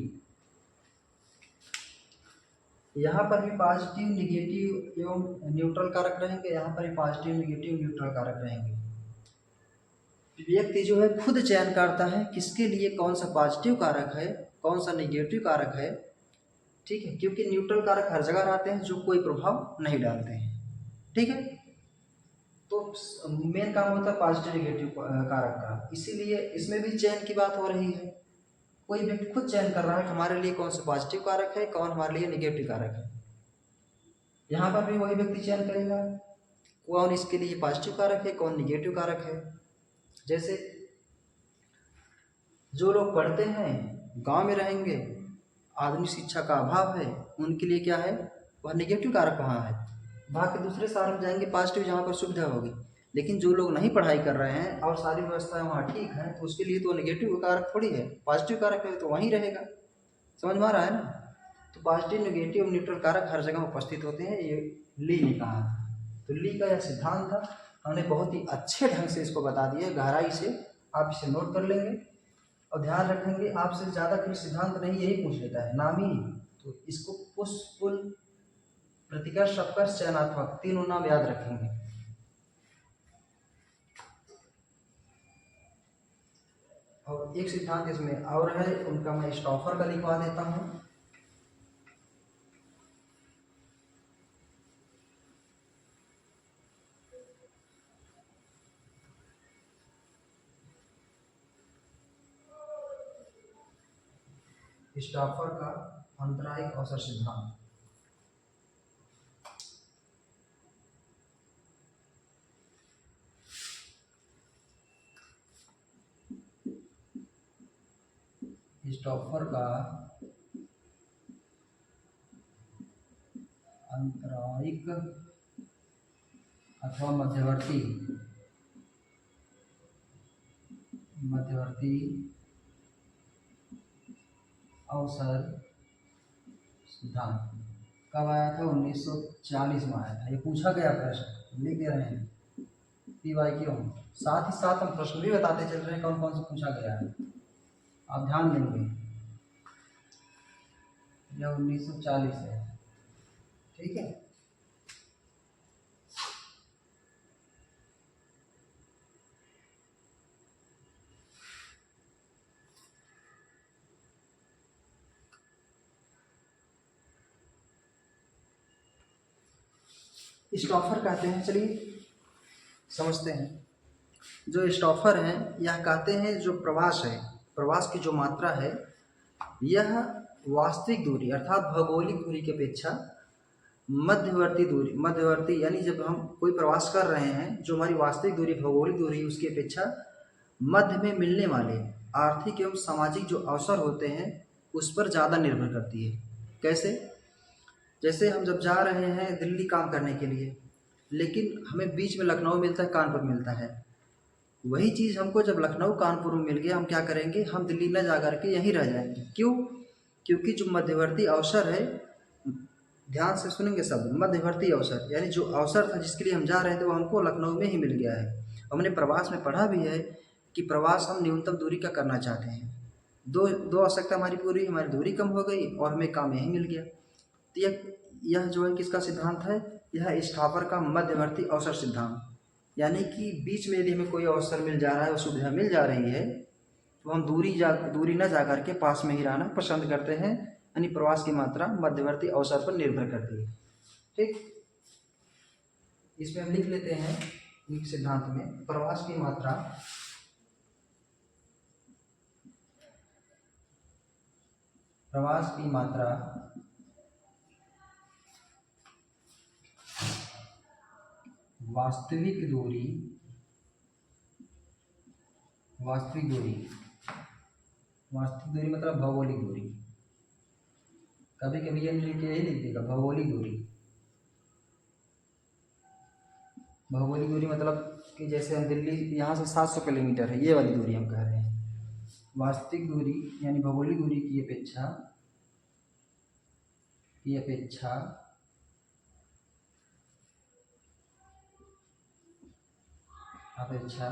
यहाँ पर भी पॉजिटिव निगेटिव एवं न्यूट्रल कारक रहेंगे, यहाँ पर भी पॉजिटिव निगेटिव न्यूट्रल कारक रहेंगे। व्यक्ति जो है खुद चयन करता है किसके लिए कौन सा पॉजिटिव कारक है, कौन सा निगेटिव कारक है, ठीक है। क्योंकि न्यूट्रल कारक हर जगह रहते हैं जो कोई प्रभाव नहीं डालते हैं, ठीक है। तो मेन काम होता है पॉजिटिव निगेटिव कारक का, इसीलिए इसमें भी चयन की बात हो रही है। कोई व्यक्ति खुद चयन कर रहा है कि हमारे लिए कौन सा पॉजिटिव कारक है, कौन हमारे लिए निगेटिव कारक है। यहाँ पर भी वही व्यक्ति चयन करेगा कौन इसके लिए पॉजिटिव कारक है, कौन निगेटिव कारक है। जैसे जो लोग पढ़ते हैं, गांव में रहेंगे, आधुनिक शिक्षा का अभाव है, उनके लिए क्या है, वह निगेटिव कारक वहाँ है। बाकी दूसरे शहर में जाएंगे पॉजिटिव, जहाँ पर सुविधा होगी। लेकिन जो लोग नहीं पढ़ाई कर रहे हैं और सारी व्यवस्थाएं वहाँ ठीक है, तो उसके लिए तो निगेटिव कारक थोड़ी है, पॉजिटिव कारक है तो वहीं रहेगा। समझ में आ रहा है ना। तो पॉजिटिव निगेटिव न्यूट्रल कारक हर जगह उपस्थित होते हैं, ये ली ने कहा। तो ली का यह सिद्धांत था, हमने बहुत ही अच्छे ढंग से इसको बता दिया, गहराई से। आप इसे नोट कर लेंगे और ध्यान रखेंगे, आपसे ज़्यादा कोई सिद्धांत नहीं यही पूछ लेता है, नाम ही। तो इसको पुश पुल प्रतिकर्ष अपकर्ष चयनात्मक तीनों नाम याद रखेंगे। और एक सिद्धांत इसमें और है, उनका मैं स्टॉफर का लिखवा देता हूँ। स्टॉफर का अंतरायिक अवसर सिद्धांत। स्टॉफर का अंतरायिक अथवा मध्यवर्ती अवसर सिद्धांत कब आया था, 1940 में आया था। ये पूछा गया प्रश्न, लिख दे रहे हैं PYQ। साथ ही साथ हम प्रश्न भी बताते चल रहे हैं कौन कौन से पूछा गया है, आप ध्यान देंगे। यह 1940 है, ठीक है। स्टॉफर कहते हैं, चलिए समझते हैं। जो स्टॉफर हैं यह कहते हैं जो प्रवास है, प्रवास की जो मात्रा है, यह वास्तविक दूरी अर्थात भौगोलिक दूरी की अपेक्षा मध्यवर्ती यानी जब हम कोई प्रवास कर रहे हैं, जो हमारी वास्तविक दूरी भौगोलिक दूरी उसकी अपेक्षा मध्य में मिलने वाले आर्थिक एवं सामाजिक जो अवसर होते हैं उस पर ज़्यादा निर्भर करती है। कैसे? जैसे हम जब जा रहे हैं दिल्ली काम करने के लिए, लेकिन हमें बीच में लखनऊ मिलता है, कानपुर मिलता है। वही चीज़ हमको जब लखनऊ कानपुर में मिल गया, हम क्या करेंगे, हम दिल्ली न जा कर के यहीं रह जाएंगे। क्यों? क्योंकि जो मध्यवर्ती अवसर है, ध्यान से सुनेंगे सब, मध्यवर्ती अवसर यानी जो अवसर था जिसके लिए हम जा रहे थे वो हमको लखनऊ में ही मिल गया है। हमने प्रवास में पढ़ा भी है कि प्रवास हम न्यूनतम दूरी का करना चाहते हैं। दो आवश्यकता हमारी पूरी, हमारी दूरी कम हो गई और हमें काम यहीं मिल गया। तो यह जो है किसका सिद्धांत है, यह स्टॉफर का मध्यवर्ती अवसर सिद्धांत। यानी कि बीच में यदि हमें कोई अवसर मिल जा रहा है, सुविधा मिल जा रही है, तो हम दूरी न जा करके पास में ही रहना पसंद करते हैं। यानी प्रवास की मात्रा मध्यवर्ती अवसर पर निर्भर करती है, ठीक। इसमें हम लिख लेते हैं एक सिद्धांत में, प्रवास की मात्रा वास्तविक दूरी मतलब भौगोलिक दूरी। कभी कभी ये लिख के यही लिख देगा भौगोलिक दूरी मतलब कि जैसे हम दिल्ली यहाँ से 700 किलोमीटर है, ये वाली दूरी हम कह रहे हैं। वास्तविक दूरी यानी भौगोलिक दूरी की अपेक्षा की अपेक्षा अपेक्षा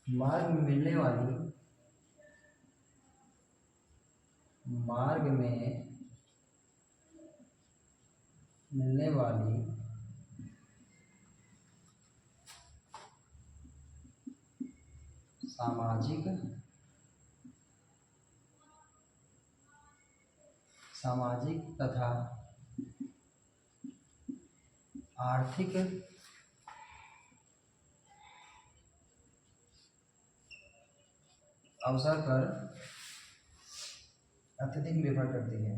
मार्ग में मिलने वाली सामाजिक तथा आर्थिक अवसर पर अत्यधिक निर्भर करती है।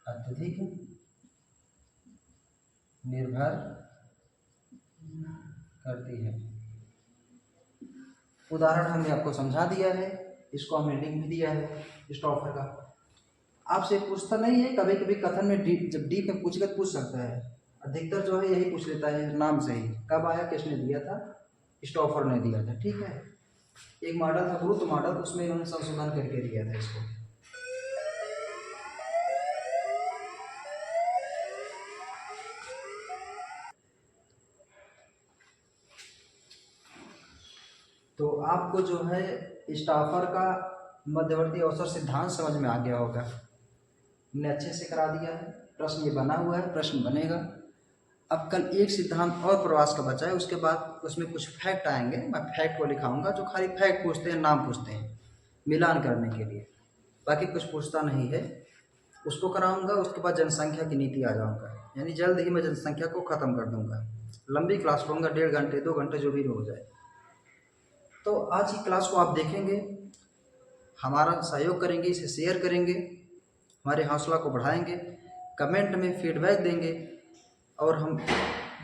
अत्यधिक निर्भर करती है। उदाहरण हमने आपको समझा दिया है, इसको हमने लिंक भी दिया है स्टॉफर का। आपसे पूछता नहीं है, कभी कभी कथन में जब डीप में पूछेगा तो पूछ सकता है। अधिकतर जो है यही पूछ लेता है नाम से ही, कब आया, किसने दिया था, स्टॉफर ने दिया था। ठीक है, एक मॉडल था गुरुत्व मॉडल, उसमें इन्होंने संशोधन करके दिया था इसको। तो आपको जो है स्टॉफर का मध्यवर्ती अवसर सिद्धांत समझ में आ गया होगा। हमने अच्छे से करा दिया है, प्रश्न ये बना हुआ है, प्रश्न बनेगा। अब कल एक सिद्धांत और प्रवास का बचा है, उसके बाद उसमें कुछ फैक्ट आएंगे, मैं फैक्ट को लिखाऊंगा, जो खाली फैक्ट पूछते हैं, नाम पूछते हैं मिलान करने के लिए, बाकी कुछ पूछता नहीं है, उसको कराऊंगा। उसके बाद जनसंख्या की नीति आ जाऊंगा, यानी जल्द ही मैं जनसंख्या को ख़त्म कर दूंगा। लंबी क्लास लूँगा, 1.5 घंटे 2 घंटे जो भी हो जाए। तो आज की क्लास को आप देखेंगे, हमारा सहयोग करेंगे, इसे शेयर करेंगे, हमारे हौसला को बढ़ाएंगे, कमेंट में फीडबैक देंगे, और हम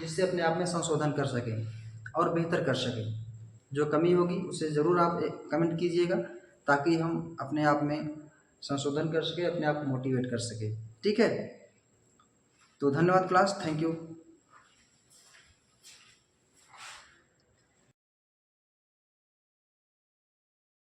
जिससे अपने आप में संशोधन कर सकें और बेहतर कर सकें। जो कमी होगी उसे ज़रूर आप कमेंट कीजिएगा, ताकि हम अपने आप में संशोधन कर सकें, अपने आप को मोटिवेट कर सकें। ठीक है, तो धन्यवाद क्लास, थैंक यू।